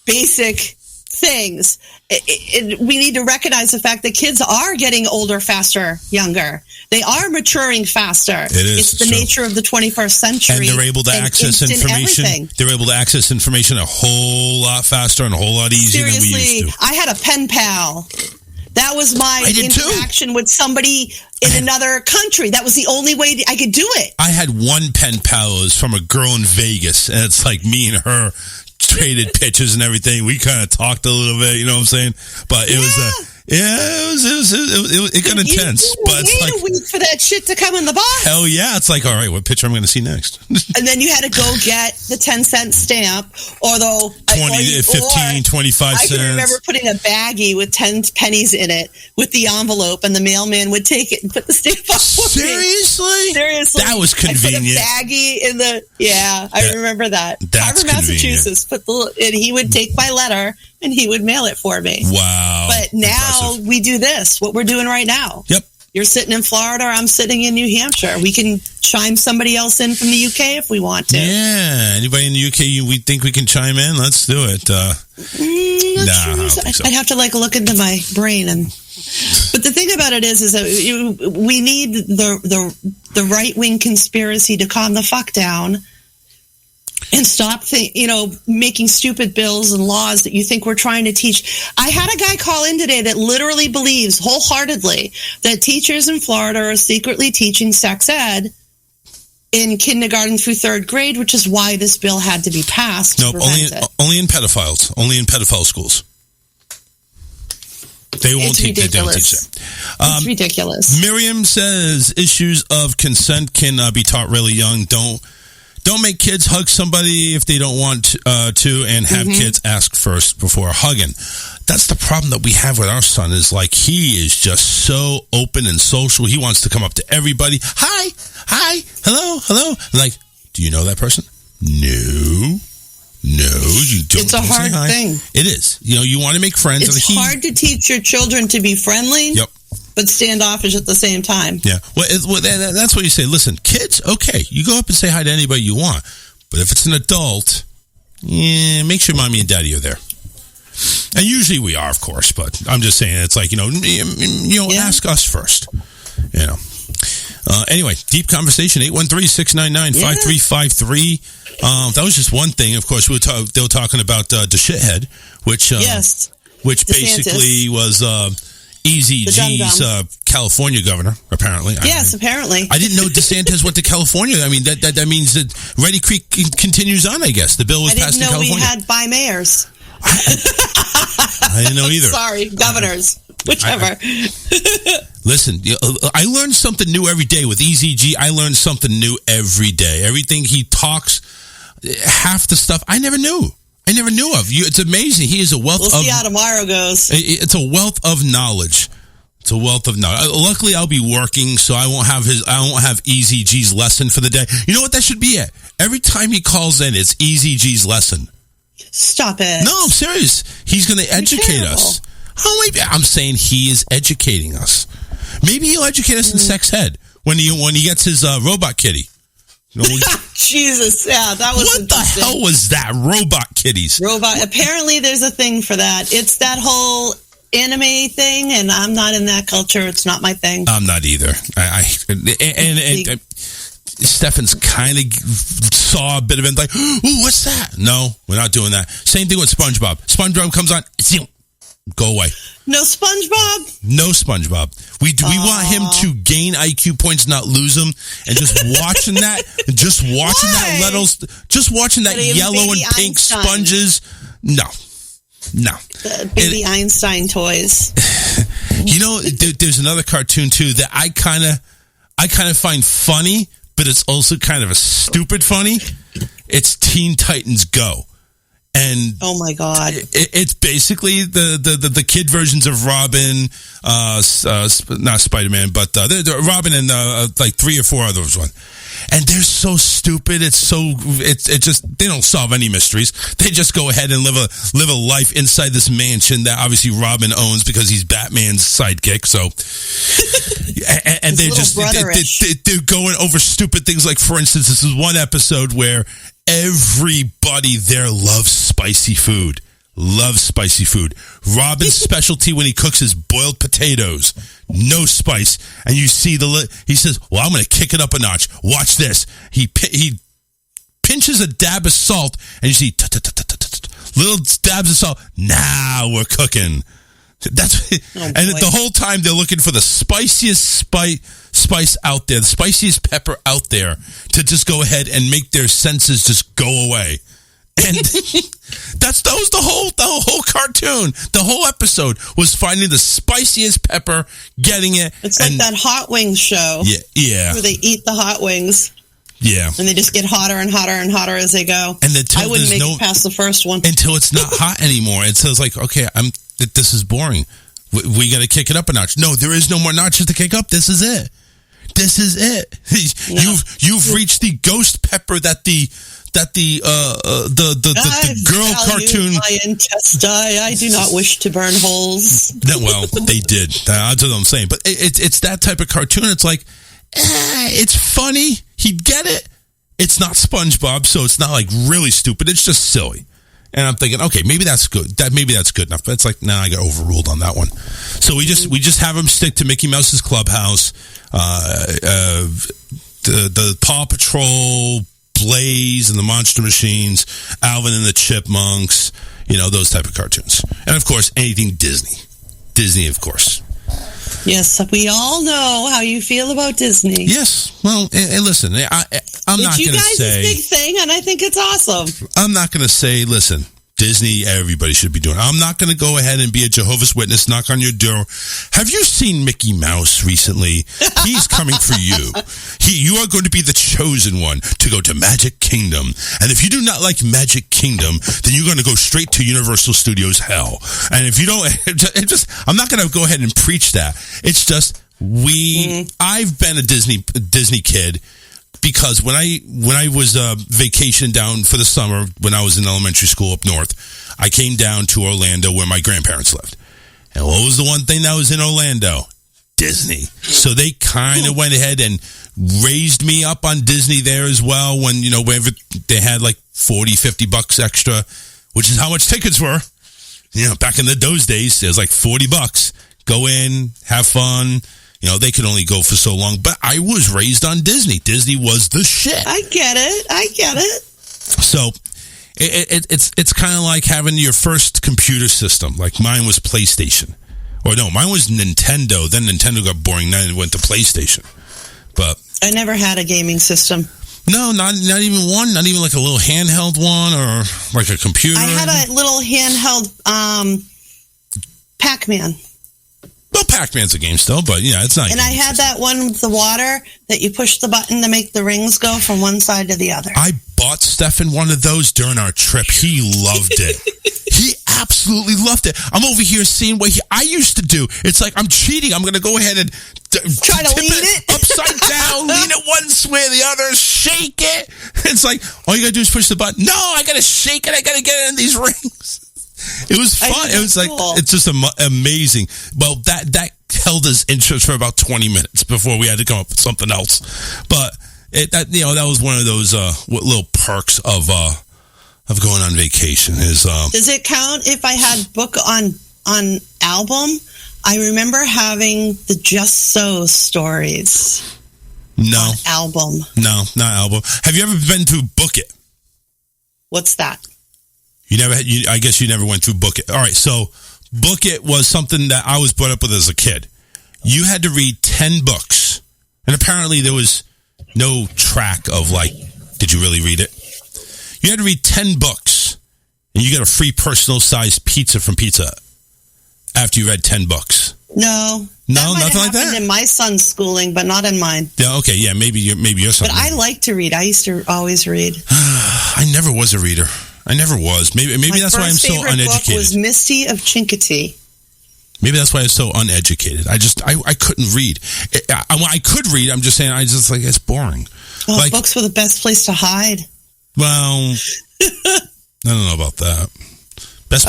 E: Basic things. We need to recognize the fact that kids are getting older faster, younger. They are maturing faster.
D: It is.
E: It's the nature of the 21st century.
D: And they're able to access information.
E: Everything.
D: They're able to access information a whole lot faster and a whole lot easier than we used to.
E: I had a pen pal. That was my interaction with somebody in another country. That was the only way I could do it.
D: I had one pen pal. It was from a girl in Vegas, and it's like me and her traded pictures and everything. We kind of talked a little bit, you know what I'm saying? But it was it got intense. But it's like
E: a week for that shit to come in the box.
D: Hell yeah! It's like, all right, what picture I'm going to see next?
E: And then you had to go get the 10-cent stamp, or
D: 15, 25 cents.
E: I can remember putting a baggie with 10 pennies in it with the envelope, and the mailman would take it and put the stamp on.
D: Seriously? That was convenient.
E: I put a baggie in the I remember that.
D: That's
E: Carver, Massachusetts. And he would take my letter and he would mail it for me.
D: Wow.
E: But now we do this, what we're doing right now.
D: Yep.
E: You're sitting in Florida, I'm sitting in New Hampshire. We can chime somebody else in from the UK if we want to.
D: Yeah. Anybody in the UK we think we can chime in? Let's do it. I don't think so.
E: I'd have to look into my brain. But the thing about it is that we need the right-wing conspiracy to calm the fuck down and stop, making stupid bills and laws that you think we're trying to teach. I had a guy call in today that literally believes wholeheartedly that teachers in Florida are secretly teaching sex ed in kindergarten through 3rd grade, which is why this bill had to be passed.
D: No, only in pedophiles. Only in pedophile schools. They won't teach that.
E: It's ridiculous.
D: Miriam says issues of consent can be taught really young. Don't make kids hug somebody if they don't want to, and have kids ask first before hugging. That's the problem that we have with our son, is he is just so open and social. He wants to come up to everybody. Hi, hello. Like, do you know that person? No, you don't.
E: It's a hard thing.
D: It is. You want to make friends.
E: It's hard to teach your children to be friendly.
D: Yep.
E: But standoffish at the same time.
D: Yeah. Well, that's what you say. Listen, kids, okay, you go up and say hi to anybody you want. But if it's an adult, make sure mommy and daddy are there. And usually we are, of course. But I'm just saying, it's like, ask us first. Anyway, deep conversation, 813-699-5353. That was just one thing. Of course, they were talking about the shithead, which
E: DeSantis.
D: basically was Easy G's California governor, apparently.
E: Yes, apparently.
D: I didn't know DeSantis went to California. I mean, that means that Ready Creek continues on, I guess. The bill was passed in California.
E: I didn't know we had by mayors.
D: I didn't know either.
E: Sorry, governors. Whichever.
D: Listen, I learn something new every day with Easy G. I learn something new every day. Everything he talks, half the stuff I never knew of. It's amazing. He is a wealth of...
E: We'll see how tomorrow goes.
D: It's a wealth of knowledge. Luckily, I'll be working, so I won't have Easy G's lesson for the day. You know what that should be at? Every time he calls in, it's Easy G's lesson.
E: Stop it.
D: No, I'm serious. He's going to educate us. I'm saying he is educating us. Maybe he'll educate us in sex ed when he gets his robot kitty.
E: Jesus, yeah, that was
D: what the hell was that? Robot kitties.
E: Apparently, there's a thing for that. It's that whole anime thing, and I'm not in that culture. It's not my thing.
D: I'm not either. And Stefan's kind of saw a bit of it, like, ooh, what's that? No, we're not doing that. Same thing with SpongeBob. SpongeBob comes on, go away.
E: No SpongeBob?
D: No SpongeBob. We want him to gain IQ points, not lose them. And just watching that, watching that yellow and pink
E: Einstein.
D: Sponges. No.
E: The baby Einstein toys.
D: You know, there's another cartoon too that I kind of find funny, but it's also kind of a stupid funny. It's Teen Titans Go. And
E: oh my God!
D: It's basically the kid versions of Robin, not Spider-Man, but they're Robin and like 3 or 4 others one. And they're so stupid. It's just they don't solve any mysteries. They just go ahead and live a life inside this mansion that obviously Robin owns because he's Batman's sidekick. So, and they're just they're going over stupid things. Like, for instance, this is one episode where everybody there loves spicy food. Robin's specialty when he cooks is boiled potatoes, no spice. And you see he says, "Well, I'm going to kick it up a notch. Watch this." He pinches a dab of salt, and you see little dabs of salt. Now we're cooking. And the whole time they're looking for the spiciest spice out there, the spiciest pepper out there to just go ahead and make their senses just go away. And that was the whole cartoon. The whole episode was finding the spiciest pepper, getting it.
E: It's like that hot wings show.
D: Yeah.
E: Where they eat the hot wings.
D: Yeah.
E: And they just get hotter and hotter and hotter as they go.
D: And
E: I wouldn't make it past the first one.
D: Until it's not hot anymore. And so it's like, okay, this is boring. We got to kick it up a notch. No, there is no more notches to kick up. This is it. No. You've reached the ghost pepper that the girl cartoon.
E: I do not wish to burn holes.
D: Well, they did. That's what I'm saying. But it's that type of cartoon. It's like, it's funny. He'd get it. It's not SpongeBob, so it's not like really stupid. It's just silly. And I'm thinking, okay, maybe that's good. Maybe that's good enough. But it's like, I got overruled on that one. So we just have him stick to Mickey Mouse's Clubhouse, the Paw Patrol, Blaze and the Monster Machines, Alvin and the Chipmunks, those type of cartoons. And of course, anything Disney. Disney, of course.
E: Yes, we all know how you feel about Disney.
D: Yes. Well, and listen, I'm not going to say...
E: It's you guys' big thing, and I think it's awesome.
D: I'm not going to say, listen, Disney, everybody should be doing it. I'm not going to go ahead and be a Jehovah's Witness, knock on your door. Have you seen Mickey Mouse recently? He's coming for you. You are going to be the chosen one to go to Magic Kingdom. And if you do not like Magic Kingdom, then you're going to go straight to Universal Studios hell. And if you don't, I'm not going to go ahead and preach that. It's just, I've been a Disney kid. Because when I was vacationing down for the summer when I was in elementary school up north, I came down to Orlando where my grandparents lived. And what was the one thing that was in Orlando? Disney. So they kind of went ahead and raised me up on Disney there as well when, whenever they had like $40-$50 extra, which is how much tickets were. Back in those days, it was like $40. Go in, have fun. they could only go for so long. But I was raised on Disney. Disney was the shit.
E: I get it.
D: So it's kind of like having your first computer system. Like mine was PlayStation. Or no, mine was Nintendo. Then Nintendo got boring. Then it went to PlayStation. But
E: I never had a gaming system.
D: No, not even one. Not even like a little handheld one or like a computer.
E: I had a little handheld Pac-Man.
D: Well, Pac-Man's a game still, but yeah, it's not.
E: And I had that one with the water that you push the button to make the rings go from one side to the other.
D: I bought Stefan one of those during our trip. He loved it. He absolutely loved it. I'm over here seeing what I used to do. It's like I'm cheating. I'm going to go ahead and
E: try to lean it
D: upside down, lean it one way or the other, shake it. It's like all you got to do is push the button. No, I got to shake it. I got to get it in these rings. It was fun. It was cool. It's just amazing. Well, that held us interest for about 20 minutes before we had to come up with something else. But that was one of those little perks of going on vacation. Does it count if I had book on album? I remember having the Just So stories. No
E: on album.
D: No, not album. Have you ever been through Book It?
E: What's that?
D: You never. I guess you never went through Book It. All right, so Book It was something that I was brought up with as a kid. You had to read 10 books, and apparently there was no track of did you really read it? You had to read 10 books, and you got a free personal-sized pizza from Pizza Hut after you read 10 books.
E: No,
D: nothing like that.
E: In my son's schooling, but not in mine.
D: Yeah, okay, yeah, maybe your son.
E: But I like to read. I used to always read.
D: I never was a reader. I never was. Maybe that's why I'm so uneducated. My
E: first favorite book was Misty of Chincoteague.
D: Maybe that's why I'm so uneducated. I couldn't read. I could read. I'm just saying. It's boring.
E: Well, books were the best place to hide.
D: Well, I don't know about that. Best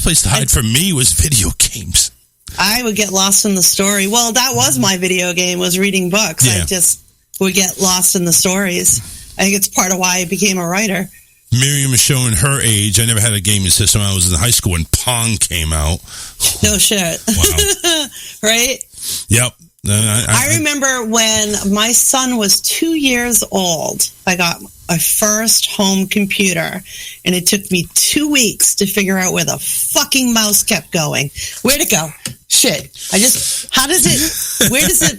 D: place to hide for me was video games.
E: I would get lost in the story. Well, that was my video game, was reading books.
D: Yeah.
E: I just would get lost in the stories. I think it's part of why I became a writer.
D: Miriam is showing her age. I never had a gaming system. I was in high school when Pong came out.
E: No shit.
D: Wow.
E: Right?
D: Yep.
E: I remember when my son was 2 years old, I got my first home computer, and it took me 2 weeks to figure out where the fucking mouse kept going. Where'd it go? Shit. Where does it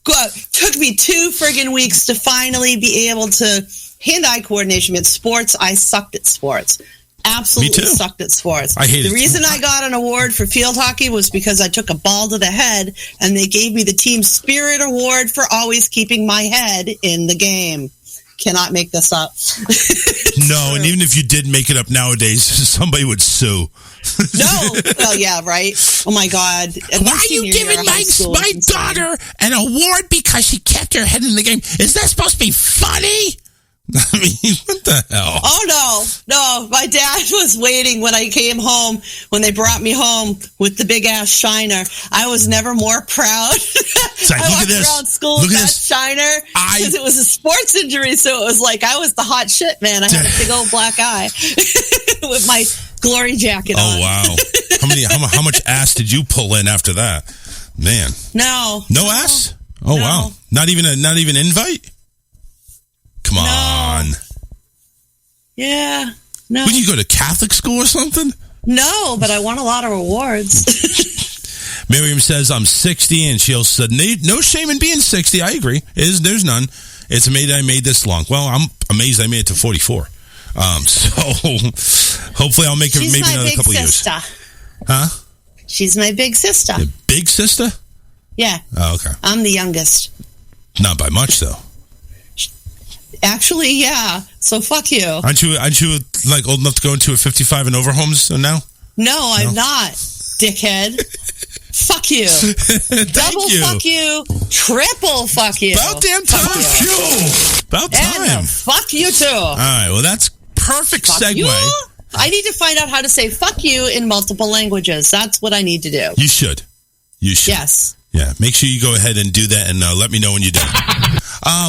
E: go? It took me 2 friggin' weeks to finally be able to hand-eye coordination. At sports, I sucked at sports. Absolutely sucked at sports.
D: I hated
E: the reason I got an award for field hockey was because I took a ball to the head, and they gave me the Team Spirit Award for always keeping my head in the game. Cannot make this up.
D: No, and even if you did make it up nowadays, somebody would sue.
E: No. Well, yeah, right. Oh, my God.
D: Why are you giving my daughter an award because she kept her head in the game? Is that supposed to be funny? I mean, what the hell?
E: Oh, no. My dad was waiting when I came home, when they brought me home with the big-ass shiner. I was never more proud.
D: It's like,
E: I walked around school with that shiner because it was a sports injury, so it was like I was the hot shit, man. I had a big old black eye with my glory jacket on.
D: Oh, wow. How much ass did you pull in after that? Man.
E: No.
D: No ass? Oh,
E: no.
D: Wow. Not even invite? Come on.
E: Yeah. No.
D: Would you go to Catholic school or something?
E: No, but I won a lot of awards.
D: Miriam says, I'm 60, and she'll said, no shame in being 60. I agree. There's none. It's amazing I made this long. Well, I'm amazed I made it to 44. So hopefully I'll make it maybe another couple of years. Huh?
E: She's my big sister.
D: Your big sister?
E: Yeah.
D: Oh, okay.
E: I'm the youngest.
D: Not by much, though.
E: Actually, yeah. So fuck you.
D: Aren't you like old enough to go into a 55 and over homes now?
E: No, I'm not, dickhead. Fuck you. Double fuck you. Triple fuck you.
D: About damn time. Fuck you. About time.
E: And fuck you too.
D: All right. Well, that's perfect segue.
E: You? I need to find out how to say fuck you in multiple languages. That's what I need to do.
D: You should.
E: Yes.
D: Yeah. Make sure you go ahead and do that, and let me know when you're done.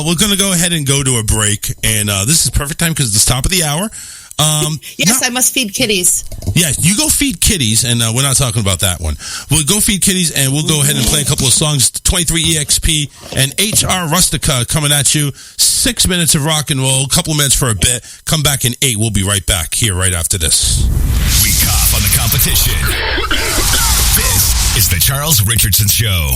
D: We're going to go ahead and go to a break, and this is perfect time because it's the top of the hour.
E: Yes, I must feed kitties.
D: Yeah, you go feed kitties, and we're not talking about that one. We'll go feed kitties, and we'll go ahead and play a couple of songs. 23EXP and HR Rustica coming at you. 6 minutes of rock and roll, a couple of minutes for a bit. Come back in 8. We'll be right back here right after this.
C: We cough on the competition. This is the Charles Richardson Show.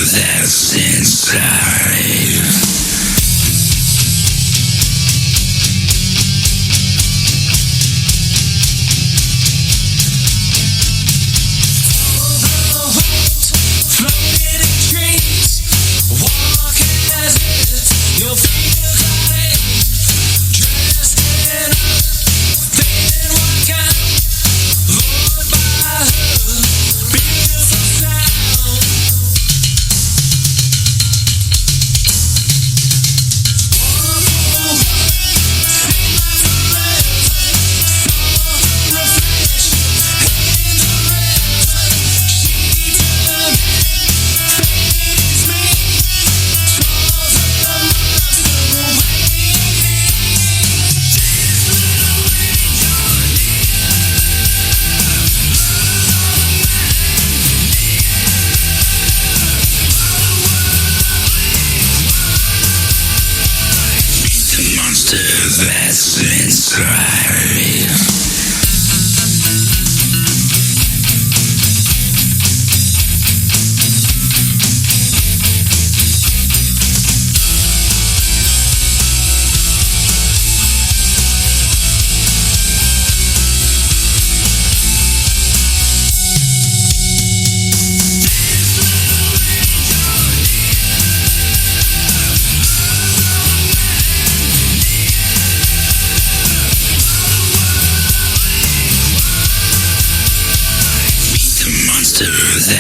A: That's inside. That's inside.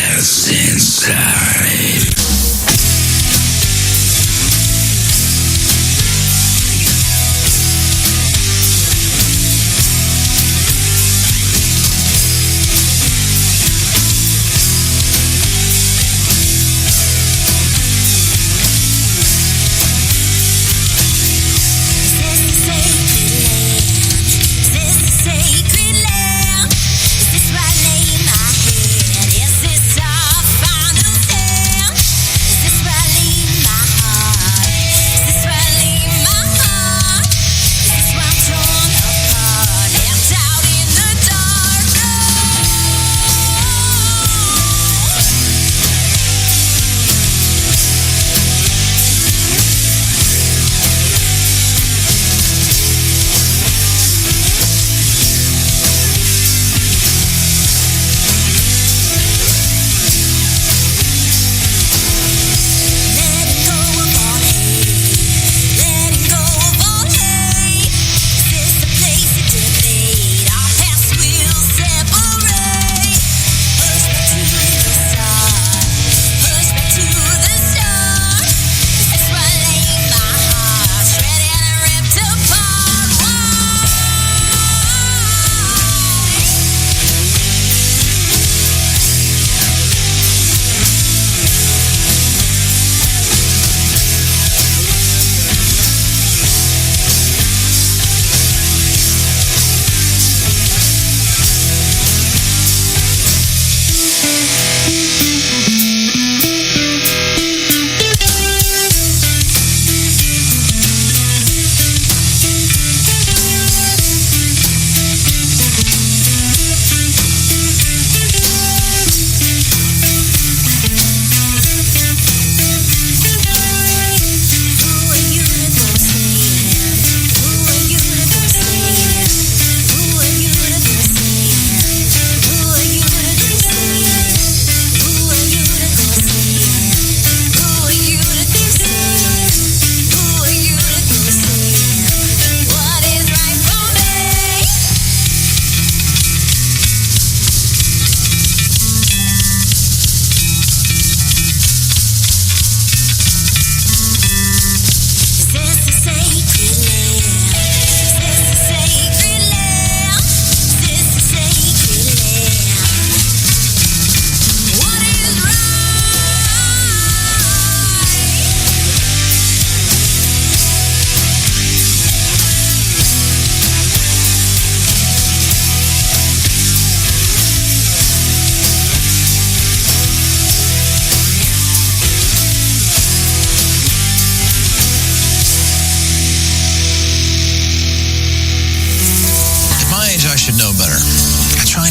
A: That's inside.
G: Is this right lay in my head? Is this our final stand?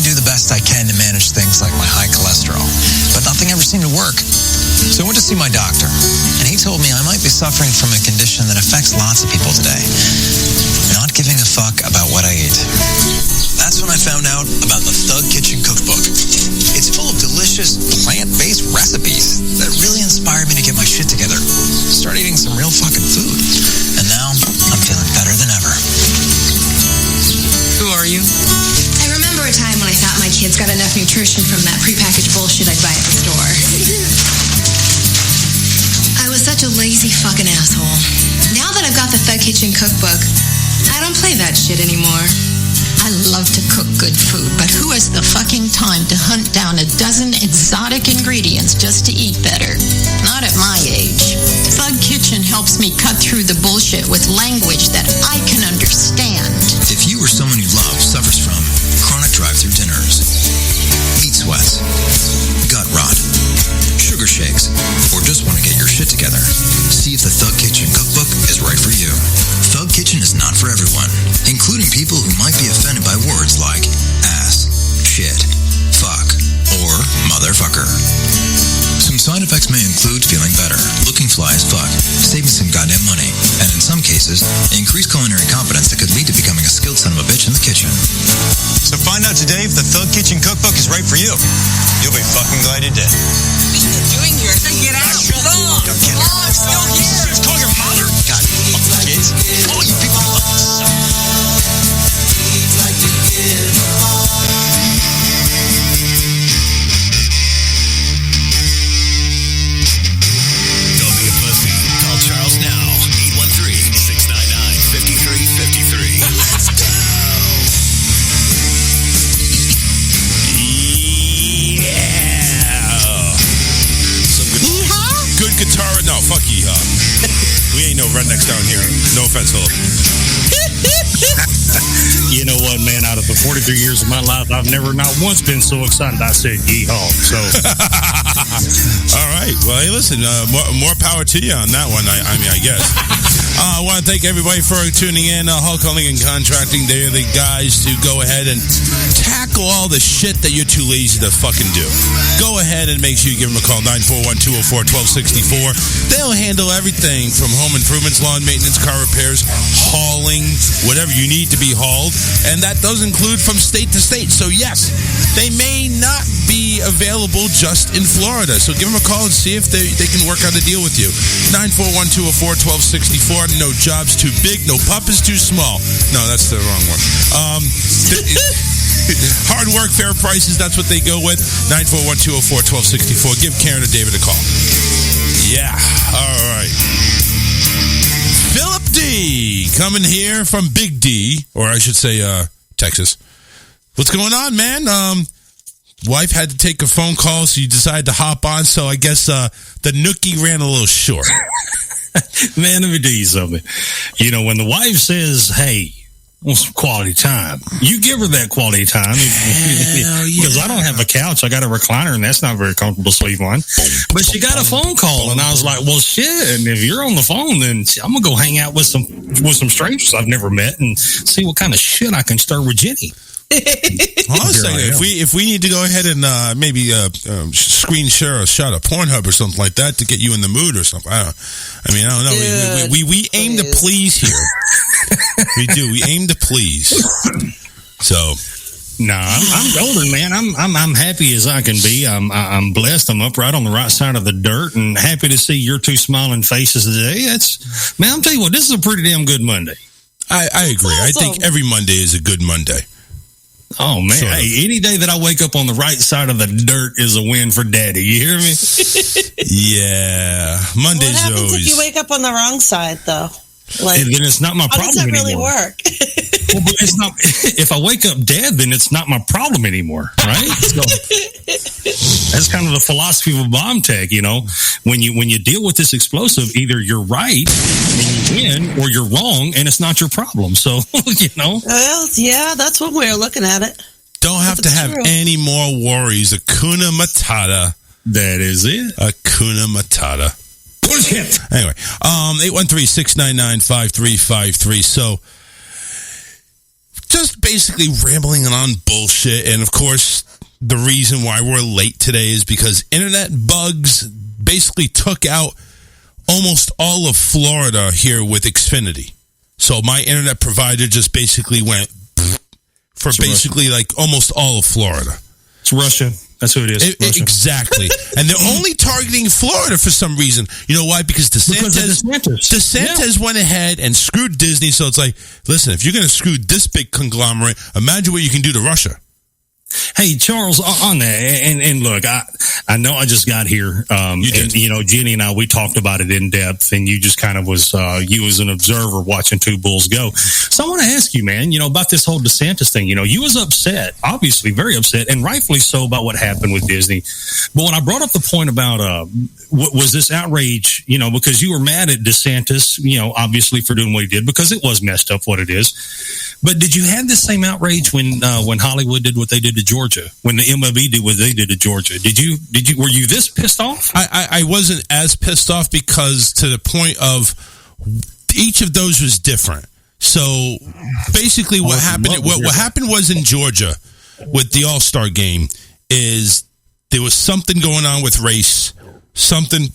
G: to do the best I can to manage things like my high cholesterol, but nothing ever seemed to work. So I went to see my doctor, and he told me I might be suffering from a condition that affects lots of people today. Not giving a fuck about what I eat. That's when I found out about the Thug Kitchen Cookbook. It's full of delicious, plant-based recipes that really inspired me to get my shit together. Start eating some real fucking food. And now, I'm feeling better than ever. Who are you?
H: I remember a time when I thought my kids got enough nutrition from that prepackaged bullshit I'd buy at the store. I was such a lazy fucking asshole. Now that I've got the Thug Kitchen Cookbook, I don't play that shit anymore.
I: I love to cook good food, but who has the fucking time to hunt down a dozen exotic ingredients just to eat better? Not at my age. Thug Kitchen helps me cut through the bullshit with language that I can understand.
G: If you or someone you love suffers from chronic drive-through dinners, meat sweats, gut rot, sugar shakes, or just want to get your shit together, see if the Thug Kitchen Cookbook is right for you. Thug Kitchen is not for everyone, including people who might be offended by words like ass, shit, fuck, or motherfucker. Some side effects may include feeling better, looking fly as fuck, saving some goddamn money, and in some cases, increased culinary competence that could lead to becoming a skilled son of a bitch in the kitchen.
J: So find out today if the Thug Kitchen Cookbook is right for you. You'll be fucking glad you did.
K: What are you doing here? Get out! Shut up! I'm still here!
J: Just call your mother? God, fucking kids. Oh, you people.
C: Don't be a pussy. Call Charles now. 813-699-5353. Let's go!
D: Yeah! Some good guitar. No, fuck yeehaw. We ain't no rednecks down here. No offense, Philip.
L: You know what, man? Out of the 43 years of my life, I've never not once been so excited I said yeehaw. So,
D: all right. Well, hey, listen, more power to you on that one. I mean, I guess. I want to thank everybody for tuning in. Hulk Holding and Contracting, they're the guys to go ahead and tackle all the shit that you're too lazy to fucking do. Go ahead and make sure you give them a call, 941-204-1264. They'll handle everything from home improvements, lawn maintenance, car repairs, hauling, whatever you need to be hauled. And that does include from state to state. So, yes, they may not be available just in Florida. So give them a call and see if they can work out a deal with you. 941-204-1264. No job's too big. No pup is too small. No, that's the wrong one. Hard work, fair prices. That's what they go with. 941-204-1264. Give Karen and David a call. Yeah. All right. Philip D. coming here from Big D, or I should say Texas. What's going on, man? Wife had to take a phone call, so you decided to hop on. So I guess the nookie ran a little short.
L: man, let me tell you something. You know, when the wife says, hey, want some quality time, you give her that quality time. Because I don't have a couch. I got a recliner, and that's not very comfortable to sleep on. But she got a phone call, and I was like, well, shit. And if you're on the phone, then I'm going to go hang out with some strangers I've never met and see what kind of shit I can stir with Jenny.
D: Well, if we need to go ahead and maybe screen share a shot of Pornhub or something like that to get you in the mood or something. I don't know. We aim to please here. We do. We aim to please. So,
L: no, I'm golden, man. I'm happy as I can be. I'm blessed. I'm upright on the right side of the dirt, and happy to see your two smiling faces today. Man, I'm telling you what, this is a pretty damn good Monday.
D: I agree. Awesome. I think every Monday is a good Monday.
L: Oh, man. Hey, any day that I wake up on the right side of the dirt is a win for Daddy. You hear me?
D: Yeah. Mondays
E: What happens
D: always...
E: if you wake up on the wrong side, though?
L: Like, and then it's not my problem
E: anymore. How does that really work?
L: Well, but it's not. If I wake up dead, then it's not my problem anymore, right? So, that's kind of the philosophy of a bomb tech. You know, when you deal with this explosive, either you're right and you win, or you're wrong and it's not your problem. So, you know.
E: Well, yeah, that's one way of looking at it.
D: Don't have to have any more worries. Hakuna Matata.
L: That is it.
D: Hakuna Matata.
L: Bullshit.
D: Anyway, 813-699-5353. So, just basically rambling on bullshit. And of course, the reason why we're late today is because internet bugs basically took out almost all of Florida here with Xfinity. So my internet provider just basically went for basically like almost all of Florida.
L: It's Russia. That's who it is.
D: Exactly. And they're only targeting Florida for some reason. You know why? Because DeSantis went ahead and screwed Disney. So it's like, listen, if you're going to screw this big conglomerate, imagine what you can do to Russia.
L: Hey, Charles, on that, and look, I know I just got here, and, Jenny and I, we talked about it in depth, and you just kind of was, you as an observer watching two bulls go. So I want to ask you, man, about this whole DeSantis thing. You was upset, obviously very upset, and rightfully so about what happened with Disney. But when I brought up the point about, was this outrage, because you were mad at DeSantis, obviously for doing what he did, because it was messed up what it is. But did you have this same outrage when Hollywood did what they did to Georgia, when the MLB did what they did to Georgia? Were you this pissed off?
D: I wasn't as pissed off because to the point of each of those was different. So basically what happened was in Georgia with the All-Star game is there was something going on with race. Something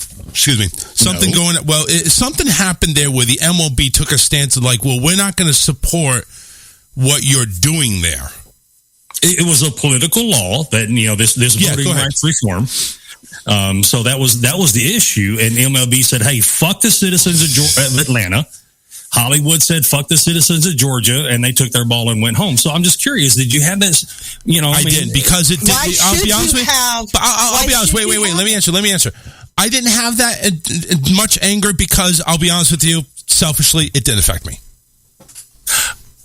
D: happened there where the MLB took a stance of like, well, we're not going to support what you're doing there.
L: It was a political law that this voting rights reform. So that was the issue, and MLB said, "Hey, fuck the citizens of Atlanta." Hollywood said, "Fuck the citizens of Georgia," and they took their ball and went home. So I'm just curious, did you have that? I
D: did because it did. I'll be honest with you. I'll be honest. Wait. Let me answer. I didn't have that much anger because I'll be honest with you. Selfishly, it didn't affect me.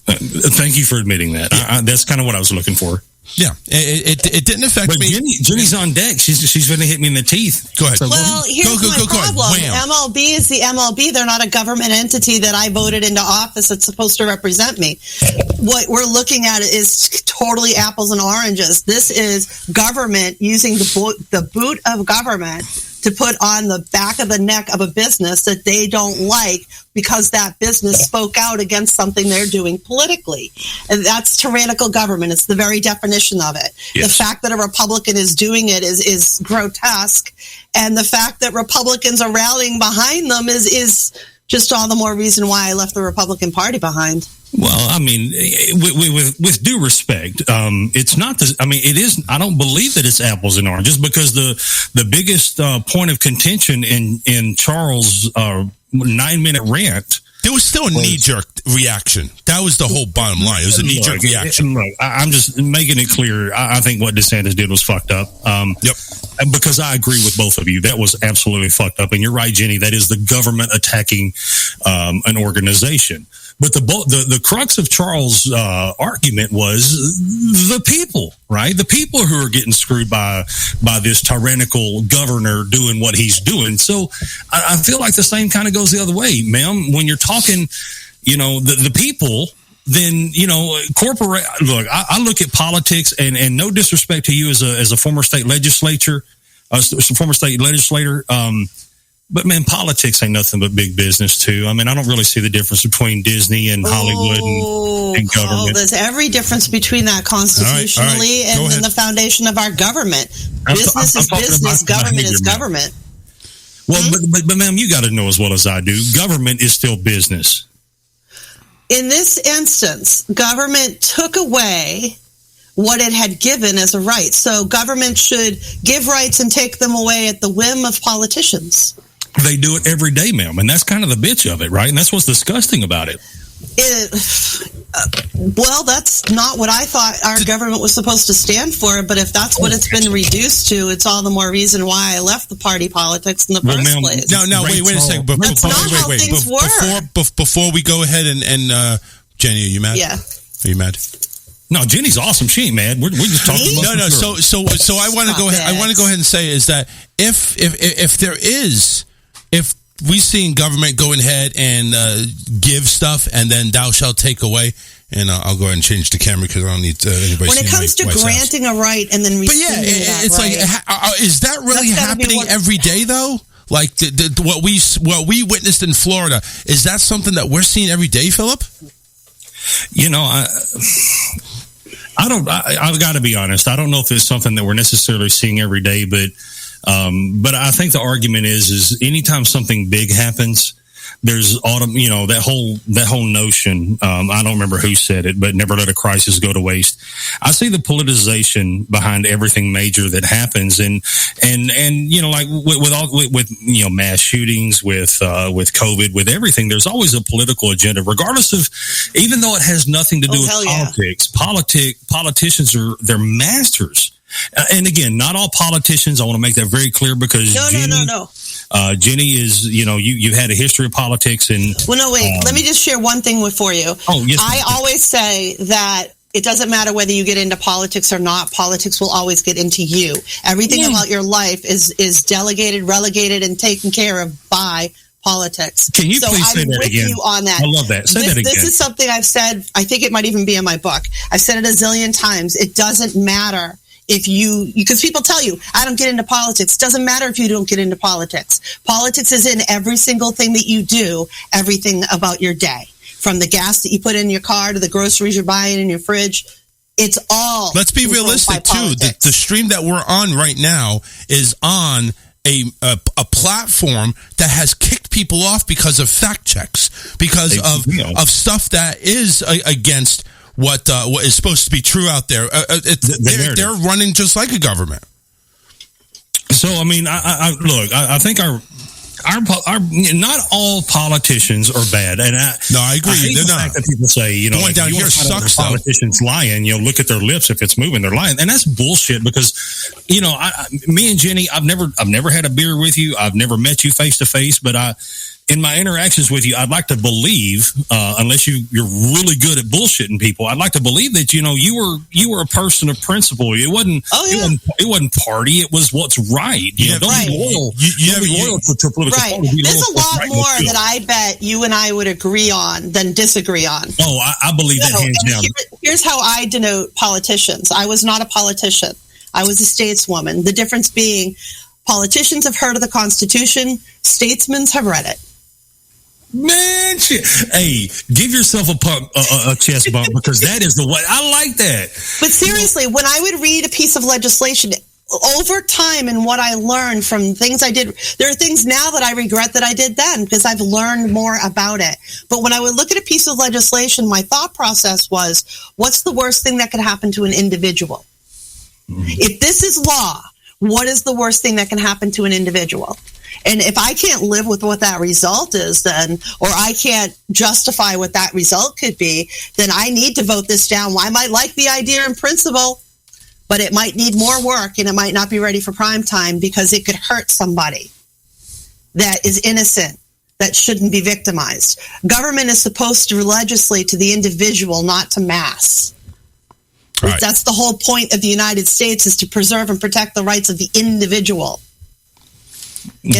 L: Thank you for admitting that. Yeah. That's kind of what I was looking for.
D: Yeah, it didn't affect me.
L: Jenny's on deck. She's going to hit me in the teeth.
D: Go ahead.
E: So here's my problem. MLB is the MLB. They're not a government entity that I voted into office that's supposed to represent me. What we're looking at is totally apples and oranges. This is government using the boot of government to put on the back of the neck of a business that they don't like because that business spoke out against something they're doing politically. And that's tyrannical government. It's the very definition of it. Yes. The fact that a Republican is doing it is grotesque. And the fact that Republicans are rallying behind them is just all the more reason why I left the Republican Party behind.
L: Well, I mean, with due respect, it's not this. I mean, it is. I don't believe that it's apples and oranges because the biggest point of contention in Charles' 9-minute rant.
D: There was still a knee-jerk reaction. That was the whole bottom line. It was a knee-jerk reaction.
L: Look, I'm just making it clear. I think what DeSantis did was fucked up.
D: Yep.
L: Because I agree with both of you. That was absolutely fucked up. And you're right, Jenny. That is the government attacking an organization. But the crux of Charles' argument was the people, right? The people who are getting screwed by this tyrannical governor doing what he's doing. So I feel like the same kind of goes the other way, ma'am. When you're talking, the people, then, corporate. Look, I look at politics, and no disrespect to you as a former state legislator. But, man, politics ain't nothing but big business, too. I mean, I don't really see the difference between Disney and Hollywood and government.
E: There's every difference between that constitutionally and then the foundation of our government. Business is business. Government is government.
L: Well, but, ma'am, you got to know as well as I do, government is still business.
E: In this instance, government took away what it had given as a right. So government should give rights and take them away at the whim of politicians.
L: They do it every day, ma'am, and that's kind of the bitch of it, right? And that's what's disgusting about it.
E: Well, that's not what I thought our government was supposed to stand for, but if that's what it's been reduced to, it's all the more reason why I left the party politics in the first place.
D: No, wait a second.
E: That's not how things work.
D: Before we go ahead and Jenny, are you mad?
E: Yeah.
D: Are you mad?
L: No, Jenny's awesome. She ain't mad. We're just talking about
D: No. So I want to go ahead. I want to go ahead and say is that if we seen government going ahead and give stuff and then thou shalt take away, and I'll go ahead and change the camera because I don't need anybody.
E: When it comes to granting a right and then rescinding
D: it's right, like, is that really happening every day though? Like what we witnessed in Florida, is that something that we're seeing every day, Philip?
L: I've got to be honest. I don't know if it's something that we're necessarily seeing every day, but I think the argument is anytime something big happens, there's that whole notion. I don't remember who said it, but never let a crisis go to waste. I see the politicization behind everything major that happens, and like with mass shootings, with COVID, with everything. There's always a political agenda, regardless of, even though it has nothing to do with politics. Politicians they're masters. And again, not all politicians. I want to make that very clear because
E: no.
L: Jenny is, you had a history of politics and.
E: Well, no, wait. Let me just share one thing for you.
L: Oh, yes.
E: I always say that it doesn't matter whether you get into politics or not. Politics will always get into you. Everything about your life is delegated, relegated, and taken care of by politics.
L: Can you please say that again?
E: You on that.
L: I love that. Say that again.
E: This is something I've said. I think it might even be in my book. I've said it a zillion times. It doesn't matter. Because people tell you, I don't get into politics. It doesn't matter if you don't get into politics. Politics is in every single thing that you do, everything about your day. From the gas that you put in your car to the groceries you're buying in your fridge. It's all.
D: Let's be realistic, too. The stream that we're on right now is on a platform that has kicked people off because of fact checks, because of stuff that is against what is supposed to be true out there. They're running just like a government.
L: So, I mean, I think our not all politicians are bad, and
D: I agree.
L: I hate the fact that people say,
D: going down here sucks.
L: Politicians lying. Look at their lips. If it's moving, they're lying, and that's bullshit. Because me and Jenny, I've never had a beer with you. I've never met you face to face, but in my interactions with you, I'd like to believe, unless you're really good at bullshitting people, I'd like to believe that you were a person of principle. It wasn't. It wasn't party. It was what's right. Don't be loyal. Don't be loyal to political party.
E: There's a lot more that I bet you and I would agree on than disagree on.
L: Oh, I believe that hands down.
E: Here's how I denote politicians. I was not a politician. I was a stateswoman. The difference being, politicians have heard of the Constitution. Statesmen have read it.
L: Man, hey, give yourself a chest bump, because that is the way. I like that.
E: But seriously, when I would read a piece of legislation, over time and what I learned from things I did, there are things now that I regret that I did then because I've learned more about it. But when I would look at a piece of legislation, my thought process was, what's the worst thing that could happen to an individual? If this is law, what is the worst thing that can happen to an individual? And if I can't live with what that result is, then, or I can't justify what that result could be, then I need to vote this down. Well, I might like the idea in principle, but it might need more work and it might not be ready for prime time because it could hurt somebody that is innocent, that shouldn't be victimized. Government is supposed to legislate to the individual, not to mass. Right. That's the whole point of the United States, is to preserve and protect the rights of the individual.
D: So
E: and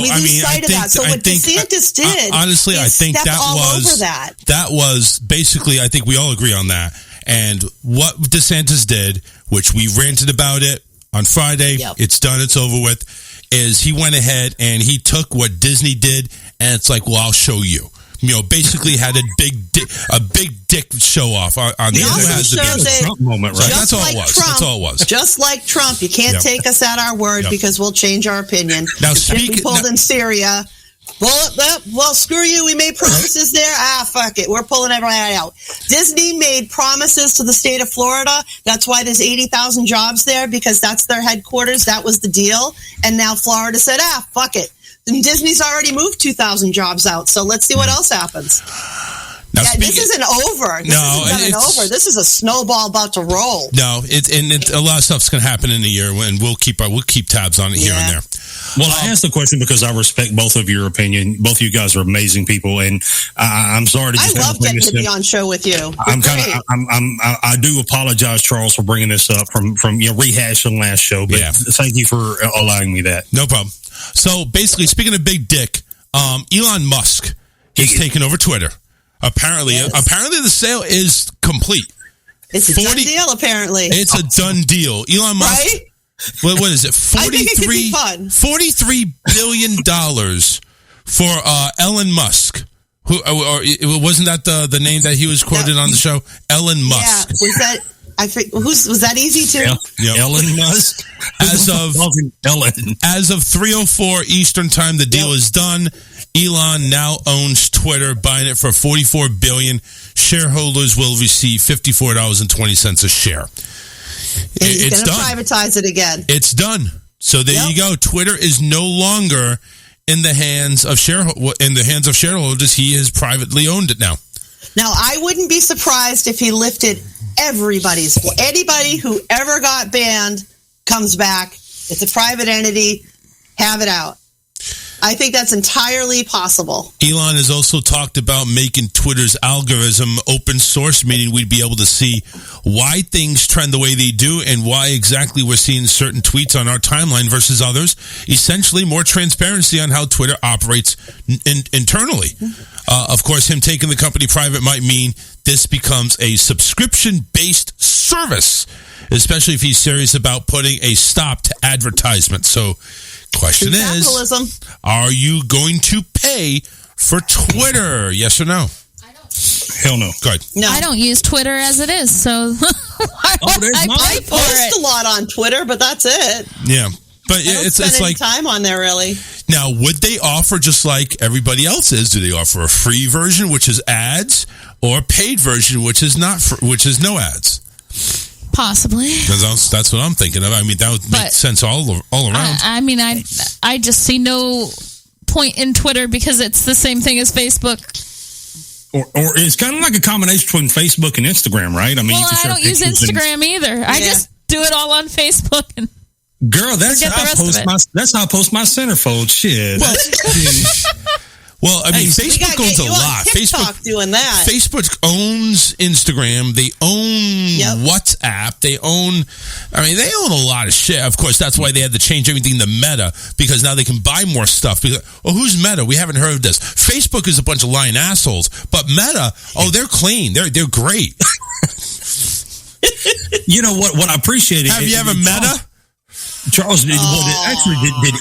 E: we lose sight of that. So what DeSantis did,
D: honestly, I think that was basically, I think we all agree on that. And what DeSantis did, which we ranted about it on Friday, it's done, it's over with, is he went ahead and he took what Disney did, and it's like, well, I'll show you. Basically had a big dick show off on the
L: Trump moment, right?
D: That's all it was. That's all it was.
E: Just like Trump, you can't take us at our word because we'll change our opinion.
D: Now,
E: we pulled in Syria. Well, screw you. We made promises there. Fuck it. We're pulling everybody out. Disney made promises to the state of Florida. That's why there's 80,000 jobs there, because that's their headquarters. That was the deal. And now Florida said, fuck it. And Disney's already moved 2,000 jobs out. So let's see what else happens.
D: Now,
E: this isn't over. This is a snowball about to roll.
D: No, a lot of stuff's going to happen in a year, and we'll keep tabs on it here and there.
L: Well, I asked the question because I respect both of your opinion. Both of you guys are amazing people, and I'm sorry to just.
E: I love getting to be on show with you.
L: I do apologize, Charles, for bringing this up from rehashing last show, but thank you for allowing me that.
D: No problem. So basically, speaking of big dick, Elon Musk is taking over Twitter. Apparently the sale is complete.
E: It's a done deal, apparently.
D: It's a done deal. Elon Musk.
E: Right?
D: What is it? $43 billion for Elon Musk, Who? Wasn't that the name that he was quoted on the show? Elon Musk.
E: Yeah, was that? Was that easy too?
D: Yep.
L: Elon Musk.
D: As of 3:04 Eastern time, the deal is done. Elon now owns Twitter, buying it for $44 billion. Shareholders will receive $54.20 a share.
E: And he's going to
D: done.
E: privatize it again.
D: It's done. So there you go. Twitter is no longer in the hands of shareholders. He has privately owned it now.
E: Now, I wouldn't be surprised if he lifted anybody who ever got banned comes back. It's a private entity. Have it out. I think that's entirely possible.
D: Elon has also talked about making Twitter's algorithm open source, meaning we'd be able to see why things trend the way they do and why exactly we're seeing certain tweets on our timeline versus others. Essentially, more transparency on how Twitter operates internally. Of course, him taking the company private might mean this becomes a subscription-based service, especially if he's serious about putting a stop to advertisement. So, question is, are you going to pay for Twitter? Yes or no?
L: Hell no.
D: Good.
M: No. I don't use Twitter as it is, so I
E: post a lot on Twitter, but that's it.
D: Yeah. But
E: I don't
D: it's
E: spend
D: like
E: any time on there, really.
D: Now, would they offer, just like everybody else is, do they offer a free version, which is ads, or a paid version, which is which is no ads?
M: Possibly.
D: That's what I'm thinking of. I mean, that would make sense all around.
M: I just see no point in Twitter because it's the same thing as Facebook.
L: Or it's kind of like a combination between Facebook and Instagram, right? I mean,
M: well, I don't use Instagram either. I just do it all on Facebook. And
L: girl, that's how I post my centerfold. Shit.
D: Well, I mean, Facebook owns a lot.
E: Facebook doing that.
D: Facebook owns Instagram. They own WhatsApp. They own a lot of shit. Of course, that's why they had to change everything to Meta, because now they can buy more stuff. Because, who's Meta? We haven't heard of this. Facebook is a bunch of lying assholes, but Meta, they're clean. They're great.
L: You know what I appreciate it.
D: Have you ever Meta?
L: Charles, did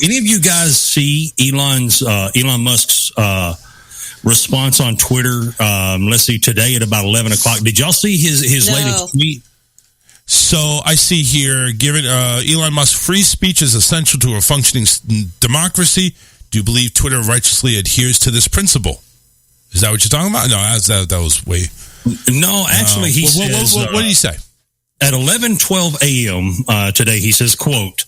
L: any of you guys see Elon Musk's response on Twitter? Let's see, today at about 11 o'clock. Did y'all see his latest tweet?
D: So I see here, given Elon Musk, free speech is essential to a functioning democracy. Do you believe Twitter righteously adheres to this principle? Is that what you're talking about? No, that was way.
L: No, actually, he says.
D: What did he say?
L: At 11:12 a.m. Today, he says, quote,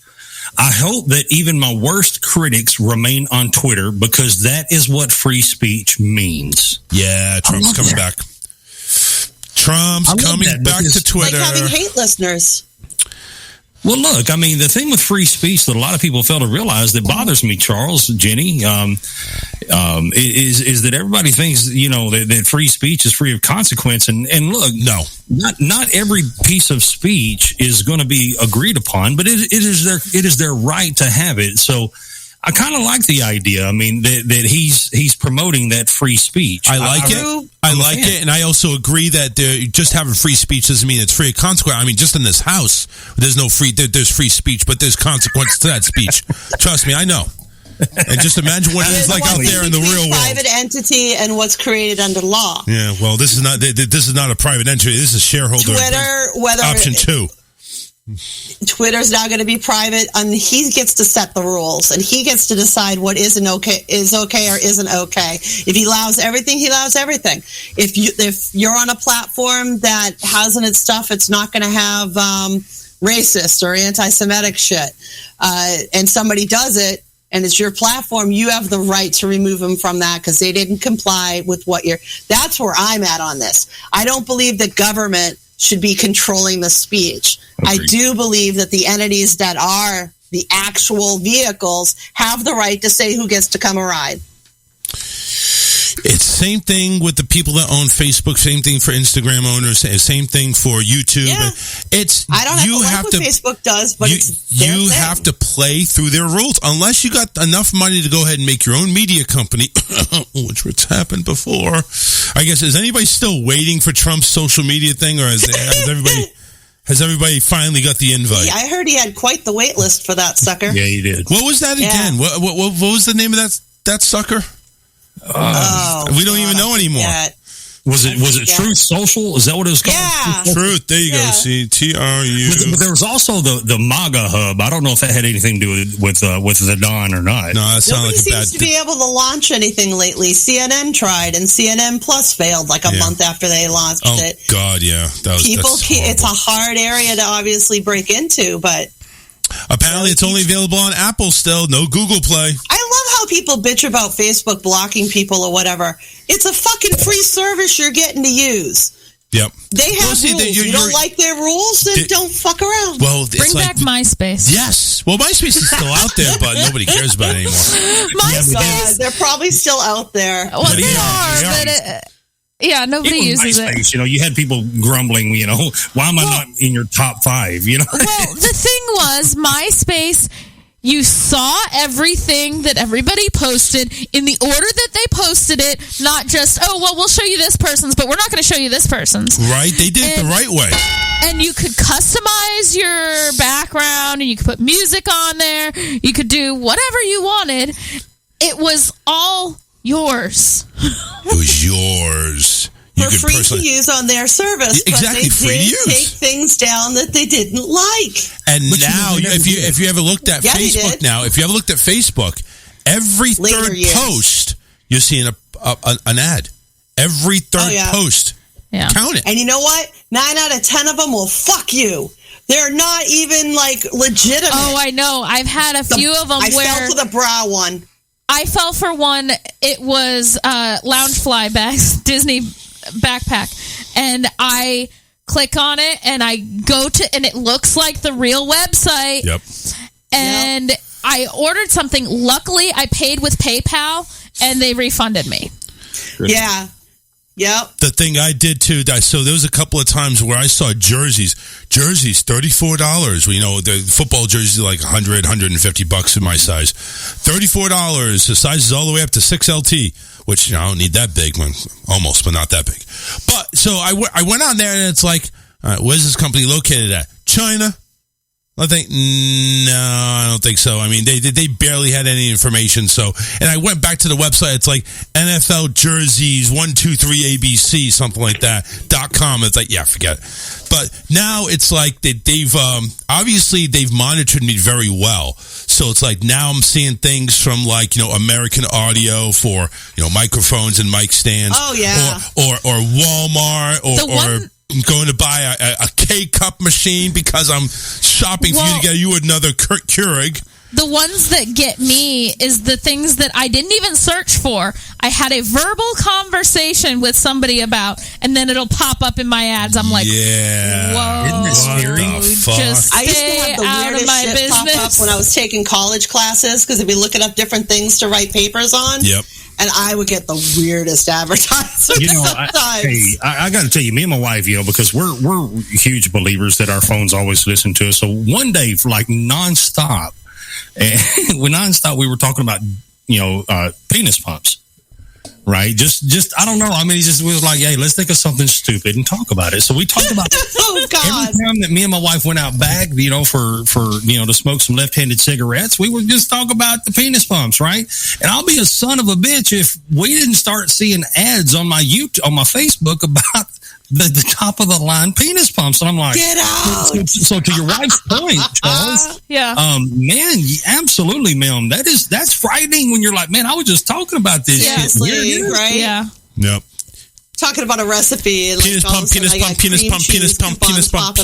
L: "I hope that even my worst critics remain on Twitter because that is what free speech means."
D: Yeah, Trump's coming back. Trump's coming back to Twitter.
E: Like having hate listeners.
L: Well, look, I mean, the thing with free speech that a lot of people fail to realize that bothers me, Charles, Jenny, is that everybody thinks, that free speech is free of consequence. And look,
D: no,
L: not every piece of speech is going to be agreed upon, but it is their right to have it. So I kind of like the idea. I mean, that he's promoting that free speech.
D: I like it, and I also agree that just having free speech doesn't mean it's free of consequence. I mean, just in this house, there's free speech, but there's consequence to that speech. Trust me, I know. And just imagine what it's like out there in the real world.
E: Private entity and what's created under law.
D: Yeah, well, this is not a private entity. This is shareholder option 2.
E: Twitter's now going to be private, and he gets to set the rules, and he gets to decide what is okay or isn't okay. If he allows everything, he allows everything. If you're on a platform that has in its stuff, it's not going to have racist or anti-Semitic shit, and somebody does it, and it's your platform, you have the right to remove them from that because they didn't comply with what you're. That's where I'm at on this. I don't believe that government should be controlling the speech. I do believe that the entities that are the actual vehicles have the right to say who gets to come a ride.
D: It's same thing with the people that own Facebook, same thing for Instagram owners, same thing for YouTube.
E: Yeah.
D: I
E: don't have what Facebook does, but
D: you have to play through their rules. Unless you got enough money to go ahead and make your own media company, which has happened before. I guess, is anybody still waiting for Trump's social media thing, or has everybody finally got the invite?
E: Yeah, I heard he had quite the wait list for that sucker.
L: Yeah, he did.
D: What was that again? What was the name of that sucker? We don't even know anymore.
L: Was it Truth Social? Is that what it was called?
E: Yeah.
D: Truth. There you go. See, TRU.
L: But there was also the MAGA hub. I don't know if that had anything to do with the Don or not.
D: No, that sounds
E: Nobody
D: like a bad.
E: seems to be able to launch anything lately. CNN tried, and CNN Plus failed like a month after they launched it.
D: Oh God, yeah.
E: It's a hard area to obviously break into, but
D: apparently it's only available on Apple still. No Google Play.
E: I love how people bitch about Facebook blocking people or whatever. It's a fucking free service you're getting to use.
D: Yep.
E: They have rules. You don't like their rules, then don't fuck around.
D: Well,
M: bring back MySpace.
D: Yes. Well, MySpace is still out there, but nobody cares about it anymore.
E: MySpace. They're probably still out there.
M: Well, they are, but... Yeah, nobody uses
L: MySpace,
M: it.
L: You had people grumbling, why am I not in your top 5,
M: Well, the thing was, MySpace, you saw everything that everybody posted in the order that they posted it, not just, we'll show you this person's, but we're not going to show you this person's.
D: Right? They did it the right way.
M: And you could customize your background, and you could put music on there. You could do whatever you wanted. It was all yours.
D: It was yours.
E: For free to use on their service,
D: exactly,
E: but
D: free
E: they
D: to
E: did
D: use.
E: take things down that they didn't like.
D: And now, if you ever looked at Facebook now, if you ever looked at Facebook, every third post, you're seeing an ad. Every third post.
M: Yeah.
D: Count it.
E: And you know what? 9 out of 10 of them will fuck you. They're not even, legitimate.
M: Oh, I know. I've had a few of them
E: I fell for the bra one.
M: I fell for one. It was Loungefly bags, Disney backpack, and I click on it and I go to, and it looks like the real website.
D: Yep.
M: And I ordered something. Luckily, I paid with PayPal, and they refunded me.
E: Yeah. Yep.
D: The thing I did too, so there was a couple of times where I saw jerseys, $34. Well, the football jerseys are like $100, $150 in my size. $34. The size is all the way up to 6LT, which I don't need that big one, almost, but not that big. But so I went on there and it's like, all right, where's this company located at? China. I think, no, I don't think so. I mean, they barely had any information. So, and I went back to the website. It's like NFL jerseys 123 ABC, something like that .com. It's like, yeah, forget it. But now it's like they've obviously they've monitored me very well. So it's like now I'm seeing things from American Audio for microphones and mic stands.
E: Oh yeah.
D: Or Walmart or going to buy a K-cup machine because I'm shopping for you to get you another Keurig.
M: The ones that get me is the things that I didn't even search for. I had a verbal conversation with somebody about, and then it'll pop up in my ads. I'm like,
D: yeah.
M: Whoa.
L: Isn't that scary?
M: Just
E: I used to have the
M: out of
E: weirdest
M: my
E: shit pop up
M: business.
E: when I was taking college classes because I'd be looking up different things to write papers on.
D: Yep.
E: And I would get the weirdest advertisements sometimes.
L: I got to tell you, me and my wife, because we're huge believers that our phones always listen to us. So one day, for nonstop, we were talking about penis pumps. Right? Just I don't know. I mean, we was like, hey, let's think of something stupid and talk about it. So we talked about
E: oh God.
L: Every time that me and my wife went out back, for to smoke some left-handed cigarettes, we would just talk about the penis pumps, right? And I'll be a son of a bitch if we didn't start seeing ads on my Facebook about the top of the line penis pumps, and I'm like,
E: get out.
L: So to your wife's point, Charles, man, absolutely, ma'am, that's frightening when you're like, man, I was just talking about this shit,
E: right?
M: Yeah.
D: Yep.
E: Talking about a recipe,
D: penis pump, penis pump, penis pump, penis pump, penis pump,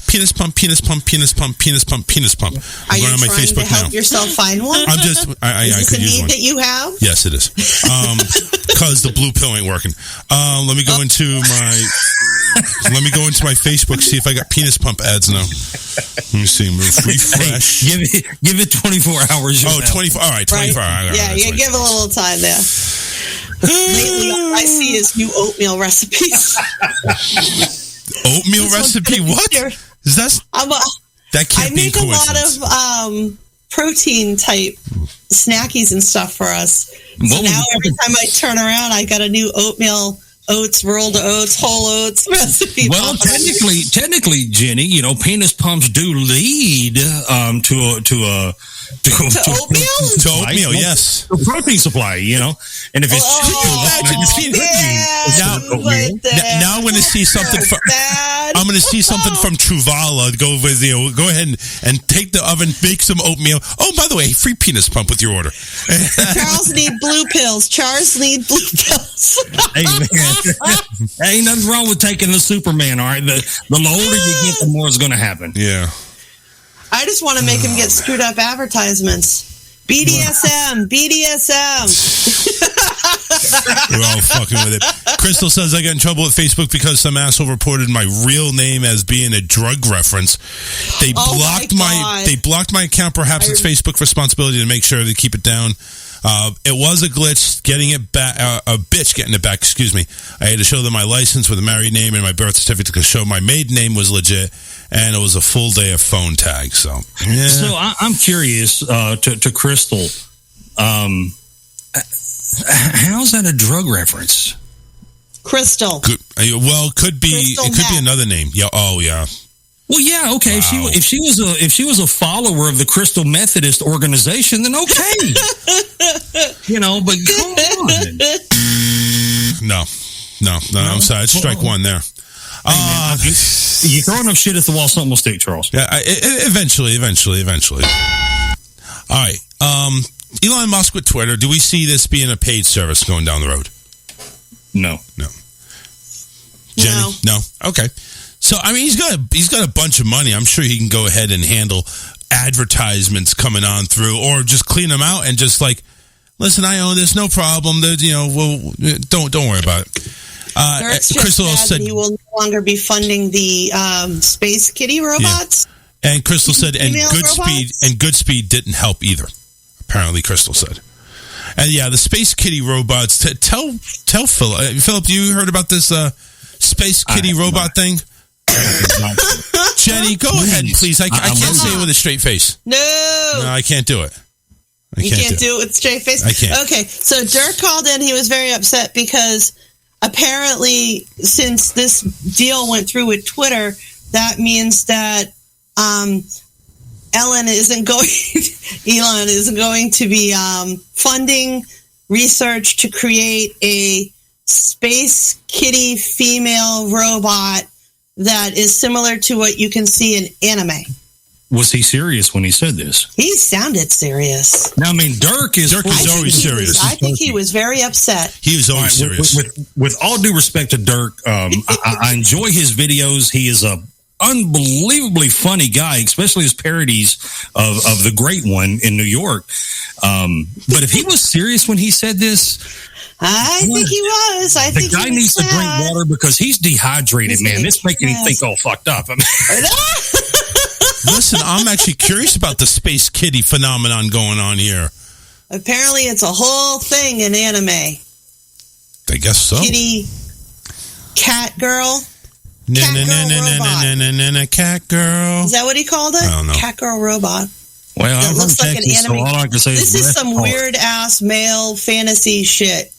D: penis pump, penis pump, penis pump, penis pump, penis pump.
E: Are you
D: going on my
E: trying
D: Facebook
E: to help
D: now.
E: yourself find one?
D: I'm just, I
E: is
D: could
E: this a
D: use
E: need
D: one.
E: that you have?
D: Yes, it is. Because the blue pill ain't working. Let me go into my Facebook, see if I got penis pump ads now. Let me see. Refresh.
L: Hey, give it 24 hours.
D: 24. All right, 24 hours.
E: Yeah, you give a little time there. Lately, all I see is new oatmeal recipes.
D: Oatmeal recipe? What? Is that? That can't be a coincidence.
E: I make a lot of protein type snackies and stuff for us. So now every time I turn around, I got a new oatmeal oats, rolled oats, whole oats recipe.
L: Well, technically, Jenny, penis pumps do lead to oatmeal.
D: To oatmeal, yes.
L: A protein supply, and if it's
D: now I'm going to see something. I'm going to see something from Truvala. Go ahead and take the oven, make some oatmeal. Oh, by the way, free penis pump with your order.
E: Charles need blue pills.
L: Hey man, ain't nothing wrong with taking the Superman. All right, the older you get, the more is going to happen.
D: Yeah.
E: I just want to make him get screwed up advertisements. BDSM.
D: We're all fucking with it. Crystal says I got in trouble with Facebook because some asshole reported my real name as being a drug reference. They blocked my account. Perhaps it's Facebook responsibility to make sure they keep it down. It was a glitch getting it back, a bitch getting it back, excuse me. I had to show them my license with a married name and my birth certificate to show my maiden name was legit, and it was a full day of phone tag. So, yeah.
L: So I'm curious to Crystal, how's that a drug reference?
E: Crystal.
D: Could be another name. Yeah. Oh, yeah.
L: Well, yeah, okay. Wow. If she was a follower of the Crystal Methodist organization, then okay. But come on.
D: No. I'm sorry. I'd strike one there.
L: You throw enough shit at the wall, something will stick, Charles.
D: Yeah, eventually. All right. Elon Musk with Twitter. Do we see this being a paid service going down the road?
L: No.
D: Jenny? No. Okay. So, I mean, he's got a bunch of money. I'm sure he can go ahead and handle advertisements coming on through, or just clean them out and just like, listen, I own this, no problem. Don't worry about it. Crystal said
E: he will no longer be funding the Space Kitty robots.
D: Yeah. And Crystal said, and Goodspeed didn't help either. Apparently, Crystal said. And yeah, the Space Kitty robots. Tell Philip. Philip, you heard about this Space Kitty robot thing? Jenny, go ahead, please. I can't say it with a straight face.
E: No,
D: I can't do it.
E: You can't do it with a straight face?
D: I can't.
E: Okay, so Dirk called in. He was very upset because apparently since this deal went through with Twitter, that means that Elon isn't going to be funding research to create a Space Kitty female robot that is similar to what you can see in anime.
L: Was he serious when he said this?
E: He sounded serious.
L: Now, I mean, Dirk is
D: always serious.
E: I think he was very upset.
D: He was always serious.
L: With all due respect to Dirk, I enjoy his videos. He is a unbelievably funny guy, especially his parodies of the Great One in New York. But if he was serious when he said this,
E: I think he was.
L: The guy needs to drink water because he's dehydrated, man. This making him think all fucked up. I mean,
D: listen, I'm actually curious about the Space Kitty phenomenon going on here.
E: Apparently, it's a whole thing in anime.
D: I guess so.
E: Kitty, cat girl.
D: Cat girl.
E: Is that what he called it?
D: I don't know.
E: Cat girl robot.
L: Well,
E: it looks like an anime.
L: So all I can say
E: this is some weird ass male fantasy shit.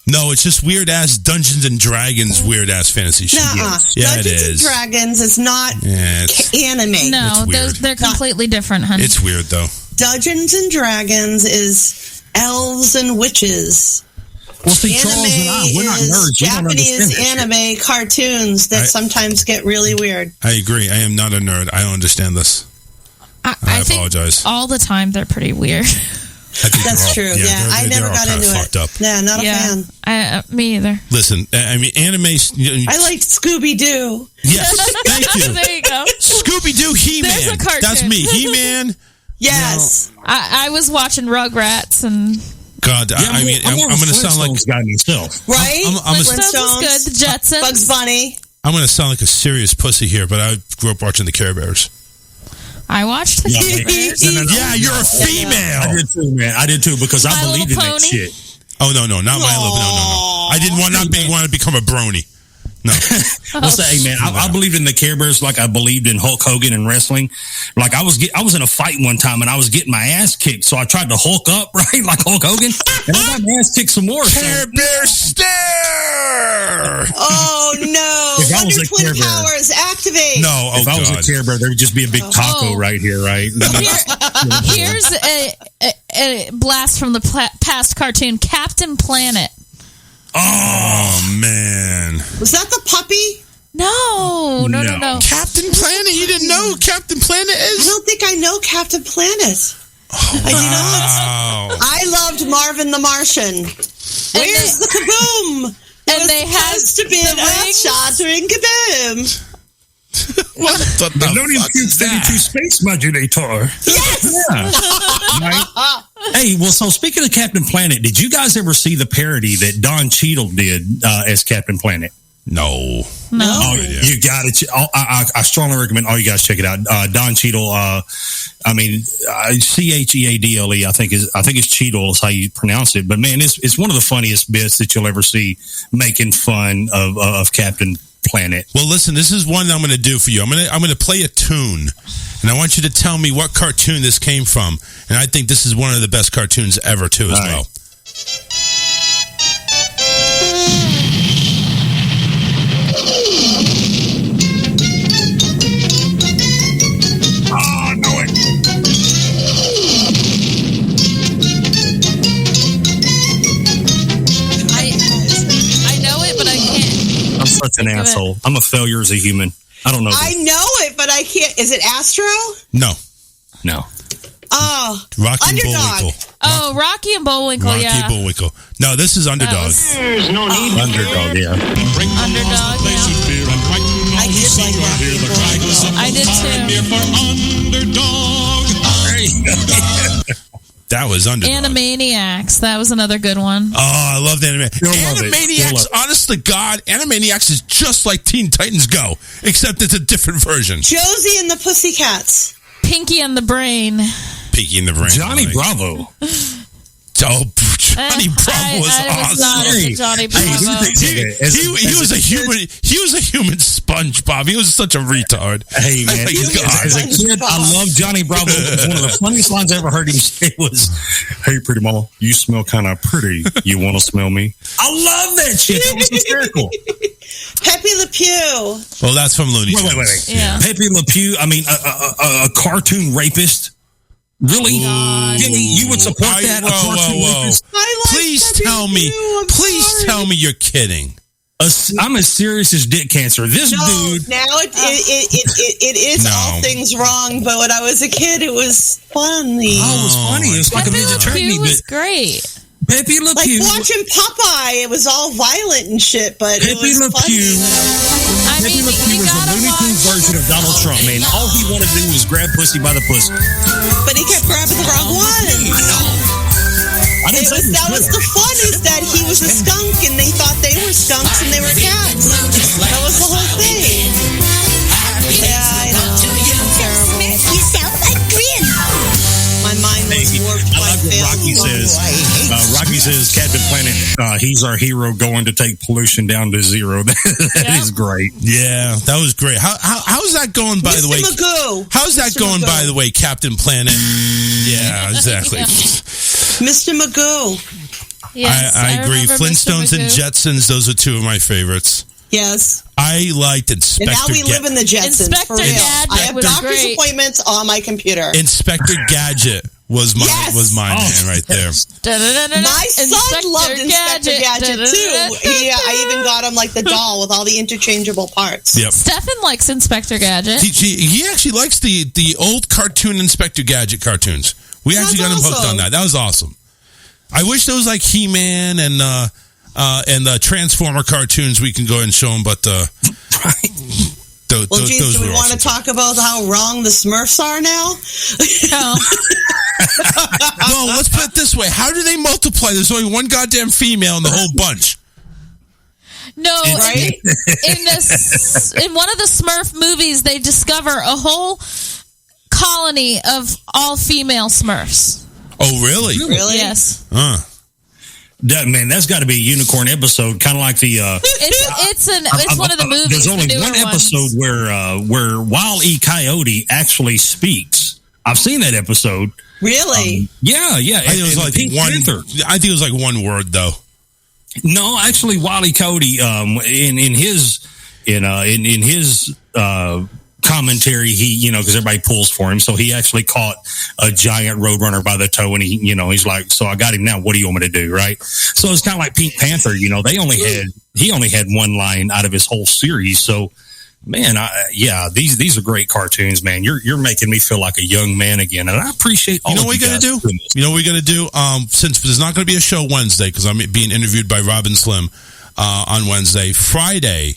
D: No, it's just weird ass Dungeons and Dragons weird ass fantasy shit.
E: Nuh-uh.
D: Yeah,
E: Dungeons
D: it is.
E: and Dragons is not anime.
M: No, they're completely different, honey.
D: It's weird though.
E: Dungeons and Dragons is elves and witches.
L: Well, see, Charles and I, we're not nerds.
E: Japanese anime cartoons that sometimes get really weird.
D: I agree. I am not a nerd. I don't understand this. I apologize.
M: All the time, they're pretty weird.
E: That's true. Yeah, I never got into it.
D: Fucked up.
E: Yeah, not a fan.
M: Me either.
D: Listen, I mean, anime.
E: I liked Scooby Doo.
D: Yes, thank you.
M: There you go.
D: Scooby Doo, He-Man.
M: There's a cartoon.
D: That's me, He-Man.
E: Yes.
M: No. I was watching Rugrats and.
D: God, I mean, I'm going to sound like
L: guy myself,
E: right?
M: Flintstones was good. The Jetsons,
E: Bugs Bunny.
D: I'm going to sound like a serious pussy here, but I grew up watching the Care Bears.
M: I watched the Care Bears.
D: Yeah, you're a female.
L: I did too, man. I did too because I believed in that shit.
D: Oh no, not My Little No. I didn't want to become a brony. No.
L: Well, hey man, I believed in the Care Bears like I believed in Hulk Hogan and wrestling. Like I was in a fight one time and I was getting my ass kicked, so I tried to Hulk up, right, like Hulk Hogan, and I got my ass kicked some more.
D: Care Bear stare.
E: Oh no!
L: If I was
E: Wonder
L: a
E: Twin
L: Care Bear.
E: Powers activate.
D: No,
L: if I was a Care Bear, there would just be a big taco right here, right?
M: Here's a blast from the past cartoon, Captain Planet.
D: Oh, man.
E: Was that the puppy?
M: No.
D: Captain Planet? You didn't know who Captain Planet is?
E: I don't think I know Captain Planet. I do not. I loved Marvin the Martian. Where's the kaboom?
M: And they had
E: to be a shattering kaboom.
D: What the
L: Millennium Cube 32 Space Modulator.
E: Yes!
L: Yeah. Right? Hey, well, so speaking of Captain Planet, did you guys ever see the parody that Don Cheadle did as Captain Planet?
D: No.
L: Oh, you got it. I strongly recommend all you guys check it out. Don Cheadle, Cheadle, I think it's Cheadle is how you pronounce it. But man, it's one of the funniest bits that you'll ever see making fun of Captain Planet.
D: Well, listen, this is one that I'm going to do for you. I'm going to play a tune, and I want you to tell me what cartoon this came from. And I think this is one of the best cartoons ever, too, as well.
L: I know it.
M: I know it, but I can't.
L: I'm such an asshole. I'm a failure as a human. I don't know.
E: I know it, but I can't. Is it Astro?
D: No.
E: Oh,
D: Rocky and
E: Underdog.
D: Bullwinkle.
M: Oh, Rocky and Bullwinkle,
D: Rocky
M: yeah.
D: Bullwinkle. No, this is Underdog.
E: There's no need.
L: Underdog, yeah.
M: Underdog, yeah.
E: I did like Rocky and Bullwinkle.
M: I did too.
D: That was Underdog.
M: Animaniacs. That was another good one.
D: Oh, I love the
M: Animaniacs.
D: Animaniacs, honest to God, Animaniacs is just like Teen Titans Go, except it's a different version.
E: Josie and the Pussycats.
M: Pinky and the Brain.
D: Pinky and the Brain.
L: Johnny Bravo.
D: Oh, Johnny Bravo was awesome.
M: Not into Johnny Bravo.
D: He was a human. He was a human sponge, Bob. He was such a retard.
L: Hey man, as a kid, I loved Johnny Bravo. One of the funniest lines I ever heard him say was, "Hey, pretty mama, you smell kind of pretty. You want to smell me?" I love that shit. That was hysterical.
E: Pepe Le Pew.
D: Well, that's from Looney Tunes.
L: Wait.
M: Yeah.
L: Pepe Le Pew. I mean, a cartoon rapist. Really? Jenny, you would support that?
D: Whoa. Please tell me. Please tell me you're kidding.
L: I'm as serious as dick cancer. This dude.
E: Now it is all things wrong, but when I was a kid, it was funny.
L: Oh, it was funny. It was like a Ninja Turkey.
M: It was great.
L: Pepe Le Pew.
E: Like watching Popeye, it was all violent and shit, but it was funny.
L: Pepe Le Pew was a Looney Tunes version of Donald Trump, man. All he wanted to do was grab pussy by the pussy.
E: But he kept grabbing the wrong one.
L: I know.
E: That was the fun, is that he was a skunk and they thought they were skunks and they were cats. That was the whole thing. Yeah, I know. Terrible.
H: Yourself a grin.
E: My mind was warped
L: I
E: by
L: like what Rocky says. Rocky says, Captain Planet, he's our hero going to take pollution down to zero. That is great.
D: Yeah, that was great. How's that going, by the way?
E: Magoo.
D: How's that going, by the way, Captain Planet? Yeah, exactly.
E: Mr. Magoo.
M: Yes,
D: I agree.
M: remember
D: Flintstones
M: Mr.
D: and
M: Magoo.
D: Jetsons, those are two of my favorites.
E: Yes.
D: I liked Inspector
E: And now we live in the Jetsons,
M: Inspector
E: for real.
M: Gadget
E: I have
M: was
E: doctor's
M: great.
E: appointments on my computer.
D: Inspector Gadget was my man right there.
E: My son loved Inspector Gadget too. I even got him like the doll with all the interchangeable parts.
D: Yep.
M: Stefan likes Inspector Gadget.
D: He actually likes the old cartoon Inspector Gadget cartoons. We actually got him hooked on that. That was awesome. I wish there was like He-Man and the Transformer cartoons we can go ahead and show him, but
E: well, geez, do we want to talk about how wrong the Smurfs are now?
M: No.
D: Well, let's put it this way. How do they multiply? There's only one goddamn female in the whole bunch.
M: No,
E: right?
M: in one of the Smurf movies, they discover a whole colony of all female Smurfs.
D: Oh, really?
E: Really?
M: Yes.
L: That's got to be a unicorn episode, kind of like the.
M: It's one of the movies.
L: There's only one
M: ones.
L: episode where Wile E. Coyote actually speaks. I've seen that episode.
E: Really?
L: Yeah.
D: I think it was like one. I think it was like one word though.
L: No, actually, Wile Cody, in his commentary, he, because everybody pulls for him, so he actually caught a giant roadrunner by the toe, and he's like, so I got him now. What do you want me to do, right? So it's kind of like Pink Panther. He only had one line out of his whole series. So, man, these are great cartoons, man. You're making me feel like a young man again, and I appreciate all. You know what we got to do?
D: You know what we got to do? Since there's not going to be a show Wednesday because I'm being interviewed by Robin Slim on Wednesday, Friday,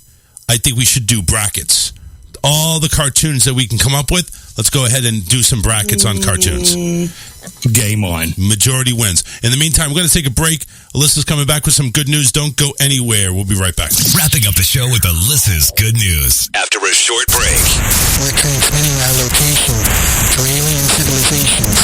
D: I think we should do brackets. All the cartoons that we can come up with, let's go ahead and do some brackets on cartoons.
L: Game on.
D: Majority wins. In the meantime, we're going to take a break. Alyssa's coming back with some good news. Don't go anywhere. We'll be right back.
C: Wrapping up the show with Alyssa's good news after a short break.
N: We're transmitting our location to alien civilizations.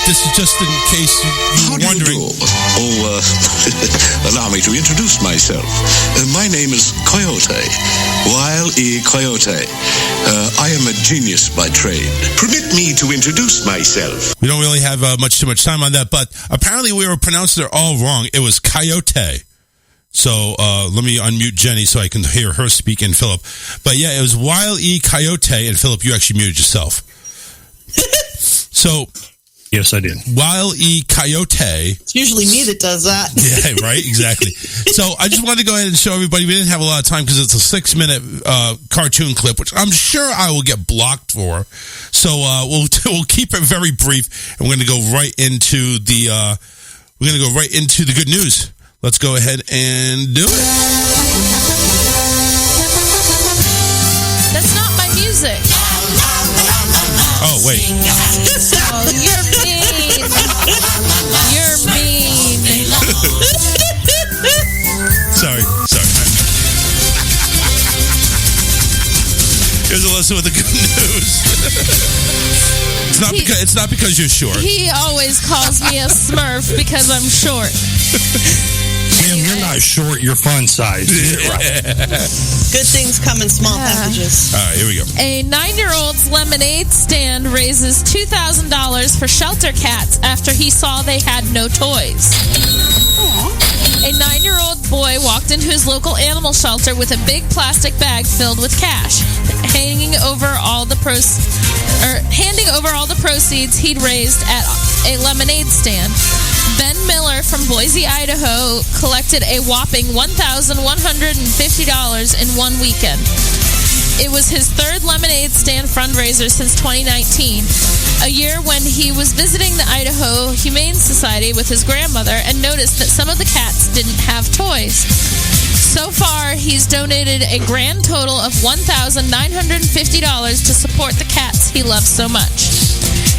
D: this is just in case you were wondering.
O: Allow me to introduce myself. My name is Coyote, Wile E. Coyote. I am a genius by trade. Permit me to introduce myself.
D: We don't really have too much time on that, but apparently we were pronouncing it all wrong. It was Coyote. So let me unmute Jenny so I can hear her speak and Philip. But yeah, it was Wile E. Coyote, and Philip, you actually muted yourself. So...
L: Yes, I did.
D: Wile E. Coyote.
E: It's usually me that does that.
D: Yeah, right? Exactly. So I just wanted to go ahead and show everybody. We didn't have a lot of time because it's a 6-minute cartoon clip, which I'm sure I will get blocked for. So we'll keep it very brief, and we're going to go right into the good news. Let's go ahead and do it.
M: That's not my music.
D: Oh, wait.
M: Oh, you're mean. You're mean.
D: Sorry. Here's Alyssa with the good news. It's not because you're short.
M: He always calls me a Smurf because I'm short.
L: Ma'am, you're not short, you're fun size. Right.
E: Good things come in small packages.
D: All right, here we go.
M: A 9-year-old's lemonade stand raises $2,000 for shelter cats after he saw they had no toys. A 9-year-old boy walked into his local animal shelter with a big plastic bag filled with cash, handing over all the proceeds he'd raised at a lemonade stand. Ben Miller from Boise, Idaho, collected a whopping $1,150 in one weekend. It was his third lemonade stand fundraiser since 2019, a year when he was visiting the Idaho Humane Society with his grandmother and noticed that some of the cats didn't have toys. So far, he's donated a grand total of $1,950 to support the cats he loves so much.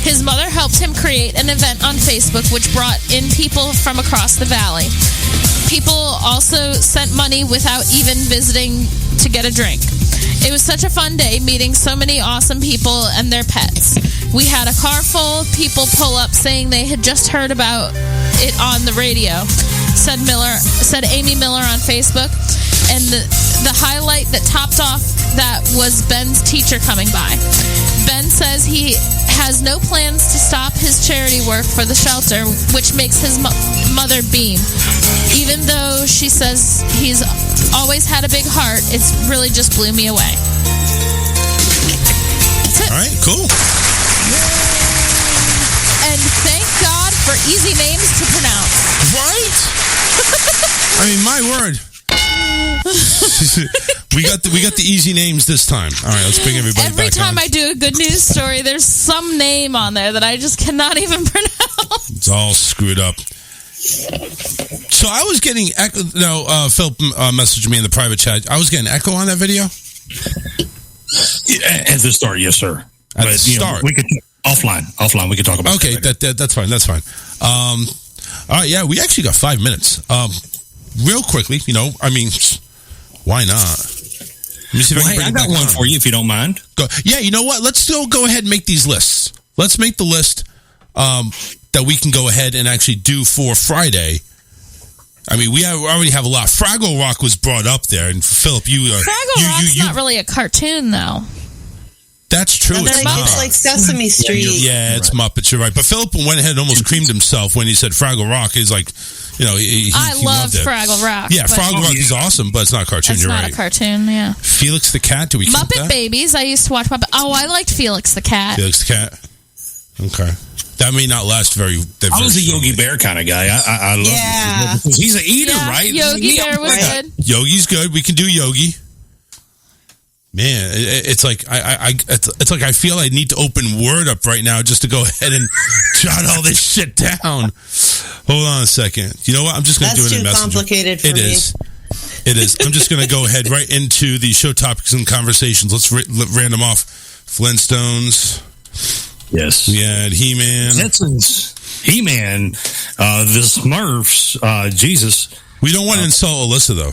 M: His mother helped him create an event on Facebook which brought in people from across the valley. People also sent money without even visiting to get a drink. It was such a fun day meeting so many awesome people and their pets. We had a car full of people pull up saying they had just heard about it on the radio, said Amy Miller on Facebook. And the highlight that topped off that was Ben's teacher coming by. Ben says he has no plans to stop his charity work for the shelter, which makes his mother beam. Even though she says he's always had a big heart, it's really just blew me away. That's it.
D: All right, cool.
M: And thank God for easy names to pronounce.
D: Right? I mean, my word. we got the easy names this time. All right, let's bring everybody
M: Every
D: back
M: time
D: on.
M: I do a good news story, there's some name on there that I just cannot even pronounce.
D: It's all screwed up. So I was getting echo. No, Phil messaged me in the private chat. I was getting echo on that video.
L: At the start, yes, sir.
D: At the start,
L: we could offline. We could talk about.
D: Okay, that's fine. That's fine. All right, yeah, we actually got 5 minutes. Real quickly, I mean, why not? Let me see if
L: I got one for you if you don't mind.
D: Go. Yeah, you know what? Let's still go ahead and make these lists. Let's make the list that we can go ahead and actually do for Friday. I mean, we already have a lot. Fraggle Rock was brought up there, and Philip,
M: Fraggle Rock's not really a cartoon, though.
D: That's true.
E: It's like Sesame Street.
D: Yeah, it's Muppets. You're right. But Philip went ahead and almost creamed himself when he said Fraggle Rock. He's like, he
M: loved Fraggle Rock.
D: Yeah, Fraggle Rock is awesome, but it's not a cartoon.
M: It's
D: You're
M: not
D: right.
M: a cartoon. Yeah.
D: Felix the Cat. Do we count
M: Muppet
D: that?
M: Babies? I used to watch Muppet. Oh, I liked Felix the Cat.
D: Felix the Cat. Okay. That may not last very.
L: I was a Yogi Bear kind of guy. I love it because he's an eater, right?
M: Yogi Bear was good.
D: Yogi's good. We can do Yogi. Man, it's like it's like I feel I need to open Word up right now just to go ahead and jot all this shit down. Hold on a second. You know what? I'm just going to do it in Messenger.
E: That's too complicated for me.
D: It is. I'm just going to go ahead right into the show topics and conversations. Let's random off. Flintstones.
L: Yes.
D: Yeah, He-Man.
L: Jetsons. He-Man. The Smurfs. Jesus.
D: We don't want to insult Alyssa, though.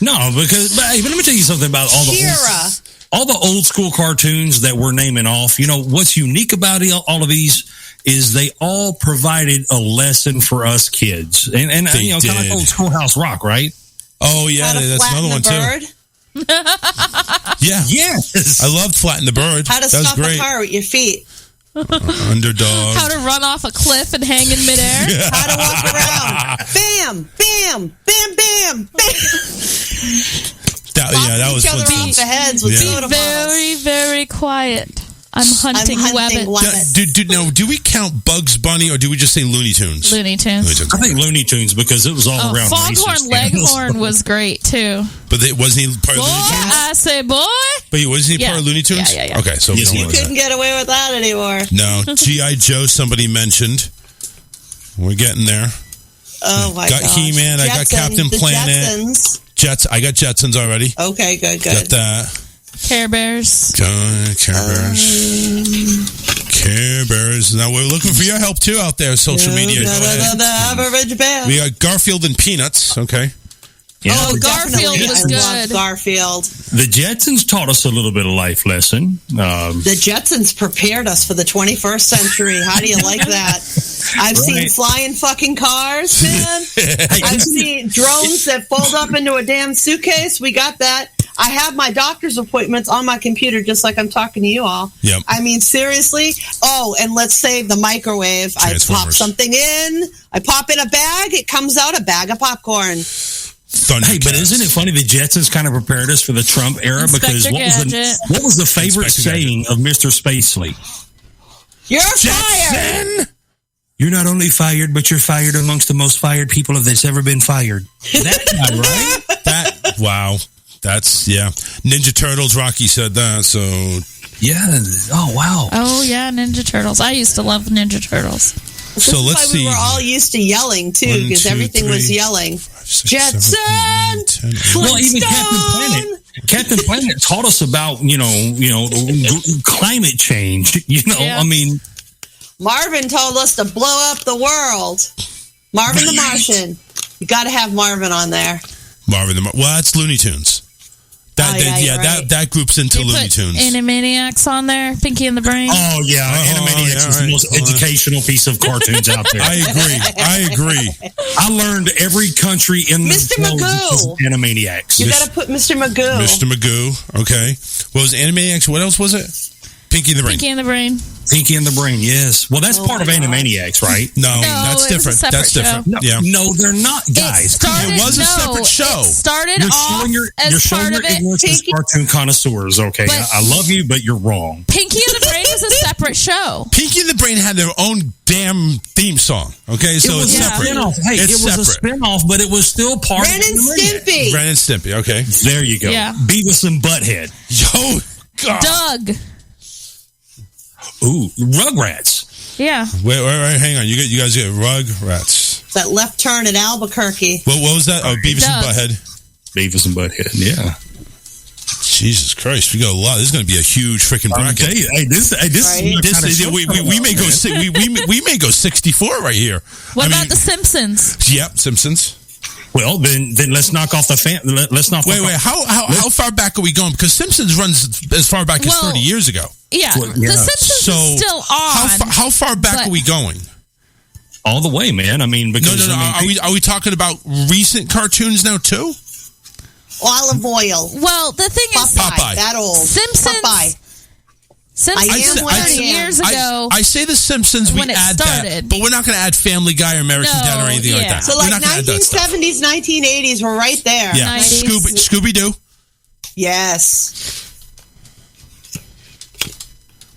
L: No, but let me tell you something about all the old school cartoons that we're naming off. You know, what's unique about all of these is they all provided a lesson for us kids. And
D: They
L: kind of like
D: did.
L: old Schoolhouse Rock, right?
D: Oh, yeah, that's another one, too. Yeah.
L: Yes.
D: I loved Flatten the Bird.
E: How to
D: that was
E: stop
D: great.
E: a car with your feet.
D: Underdog.
M: How to run off a cliff and hang in midair.
E: How to walk around. Bam, bam, bam, bam, bam.
D: That was
E: each other
D: fun.
E: off the heads with soda bottles.
M: Very, very quiet. I'm hunting Webbit.
D: Do we count Bugs Bunny or do we just say Looney Tunes?
M: Looney Tunes.
L: I think Looney Tunes because it was all around
M: Foghorn
L: racist.
M: Leghorn was great too.
D: But wasn't he part of
M: Boy,
D: Looney Tunes?
M: I say boy.
D: But wasn't he
M: Yeah.
D: part of Looney Tunes?
M: Yeah.
D: Okay, so
L: Yes,
D: we
L: he
D: don't
E: You
D: know
E: couldn't get away with that anymore.
D: No, G.I. Joe, somebody mentioned. We're getting there.
E: Oh, my
D: Got
E: gosh.
D: He-Man, I got Captain
E: the
D: Planet.
E: Jetsons.
D: I got Jetsons already.
E: Okay, good.
D: Got that.
M: Care Bears.
D: Care Bears. Care Bears. Now we're looking for your help too out there, social media. Go ahead.
E: The average bear.
D: We got Garfield and Peanuts. Okay.
L: Yeah.
M: Oh, Garfield was
E: I
M: good.
E: love Garfield.
L: The Jetsons taught us a little bit of life lesson.
E: The Jetsons prepared us for the 21st century. How do you like that? I've seen flying fucking cars, man. I've seen drones that fold up into a damn suitcase. We got that. I have my doctor's appointments on my computer just like I'm talking to you all.
D: Yep.
E: I mean, seriously. Oh, and let's save the microwave. I pop something in. I pop in a bag. It comes out a bag of popcorn.
L: Hey, but isn't it funny the Jetsons kind of prepared us for the Trump era? Because what was the favorite saying of Mr. Spacely?
E: You're fired!
L: You're not only fired, but you're fired amongst the most fired people that's ever been fired. That guy, right?
D: Wow. That's, Ninja Turtles, Rocky said that, so.
L: Yeah. Oh, wow.
M: Oh, yeah, Ninja Turtles. I used to love Ninja Turtles.
E: This is why we were all used to yelling, too, because everything was yelling. Jetson!
L: Well, even Captain Planet taught us about, climate change. I mean.
E: Marvin told us to blow up the world. Marvin the Martian. You got to have Marvin on there.
D: Well, that's Looney Tunes. That group's into Looney Tunes.
M: Animaniacs on there, Pinky and the Brain.
L: Oh yeah, Animaniacs is the most educational piece of cartoons out there.
D: I agree.
L: I learned every country in
E: Mr.
L: the world
E: Magoo.
L: Animaniacs.
E: You got to put Mr. Magoo.
D: Mr. Magoo. Okay. What was Animaniacs? What else was it? Pinky and the Brain.
M: Pinky and the Brain.
L: Pinky and the Brain, yes. Well, that's part of Animaniacs, right?
D: No, that's different. That's different.
L: No, they're not, guys.
D: It was a separate show.
M: It started
L: You're
M: off
L: showing your ignorance as cartoon connoisseurs, okay? I love you, but you're wrong.
M: Pinky and the Brain was a separate show.
D: Pinky and the Brain had their own damn theme song, okay? So it's separate.
L: Hey, it was a spinoff, but it was still part
E: Ren
L: of
E: and Stimpy.
D: Ren and Stimpy, okay.
L: There you go.
M: Yeah.
L: Beavis and Butthead.
D: Yo, God.
M: Doug.
L: Ooh, Rugrats.
M: Yeah.
D: Wait, hang on. You guys get Rugrats.
E: That left turn at Albuquerque.
D: What was that? Oh, Beavis and Butthead.
L: Beavis and Butthead, yeah.
D: Jesus Christ, we got a lot. This is going to be a huge freaking bracket. We may go. We may go 64 right here.
M: What about the Simpsons?
D: Yep, Simpsons.
L: Well, then let's knock off the let's not.
D: Wait. How far back are we going? Because Simpsons runs as far back as 30 years ago.
M: Yeah, the Simpsons is still on.
D: How far back are we going?
L: All the way, man. I mean, because
D: are we talking about recent cartoons now too?
E: Olive oil.
M: Well, the thing is,
E: Popeye. That old
M: Simpsons.
E: Popeye.
M: Simpsons 30 years ago.
D: I say the Simpsons. We
M: when it
D: add
M: started.
D: that, but we're not going to add Family Guy or American Dad or anything like that.
E: So
D: we're
E: like
D: not gonna add that stuff.
E: 1970s, 1980s, we're right there.
D: Yeah, Scooby Doo.
E: Yes.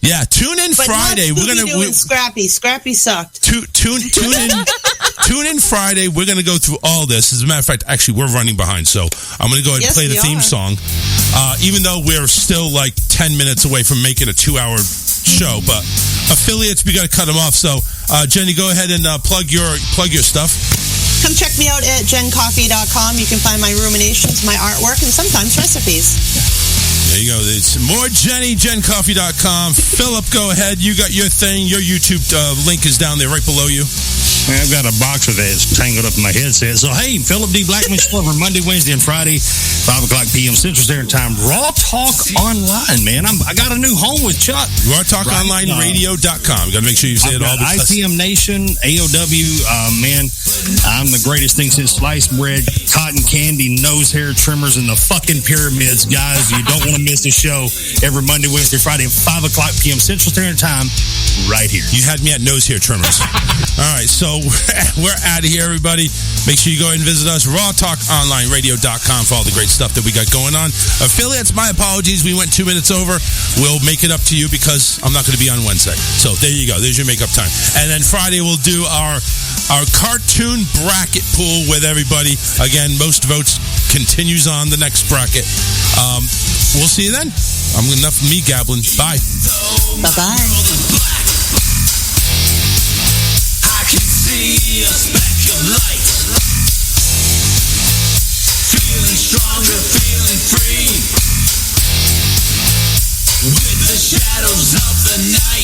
D: Yeah, tune in
E: But
D: Friday.
E: Not
D: We're
E: Scooby-Doo and Scrappy. Scrappy sucked.
D: Tune in Friday. We're going to go through all this. As a matter of fact, actually, we're running behind, so I'm going to go ahead and play the theme song. Even though we're still like 10 minutes away from making a 2-hour show, but affiliates, we got to cut them off. So, Jenny, go ahead and plug your stuff.
E: Come check me out at jencoffee.com. You can find my ruminations, my artwork, and sometimes recipes.
D: There you go. It's more Jenny, jencoffee.com. Philip, go ahead. You got your thing. Your YouTube link is down there right below you.
L: I've got a boxer that's tangled up in my headset. So, hey, Philip D. Blackman Show every Monday, Wednesday, and Friday, 5 o'clock p.m. Central Standard Time. Raw Talk Online, man. I got a new home with Chuck.
D: RawTalkOnlineRadio.com. You got to make sure you say it all.
L: ICM Nation, AOW, man. I'm the greatest thing since sliced bread, cotton candy, nose hair trimmers, and the fucking pyramids, guys. You don't want to miss the show every Monday, Wednesday, Friday at 5 o'clock p.m. Central Standard Time right here.
D: You had me at nose hair trimmers. All right, so we're out of here, everybody. Make sure you go ahead and visit us, rawtalkonlineradio.com, for all the great stuff that we got going on. Affiliates, my apologies. We went 2 minutes over. We'll make it up to you because I'm not going to be on Wednesday. So there you go. There's your makeup time. And then Friday, we'll do our cartoon bracket pool with everybody. Again, most votes continues on the next bracket. We'll see you then. Enough of me gabbling. Bye.
E: Bye-bye.
A: See a speck of light, feeling stronger, feeling free, with the shadows of the night.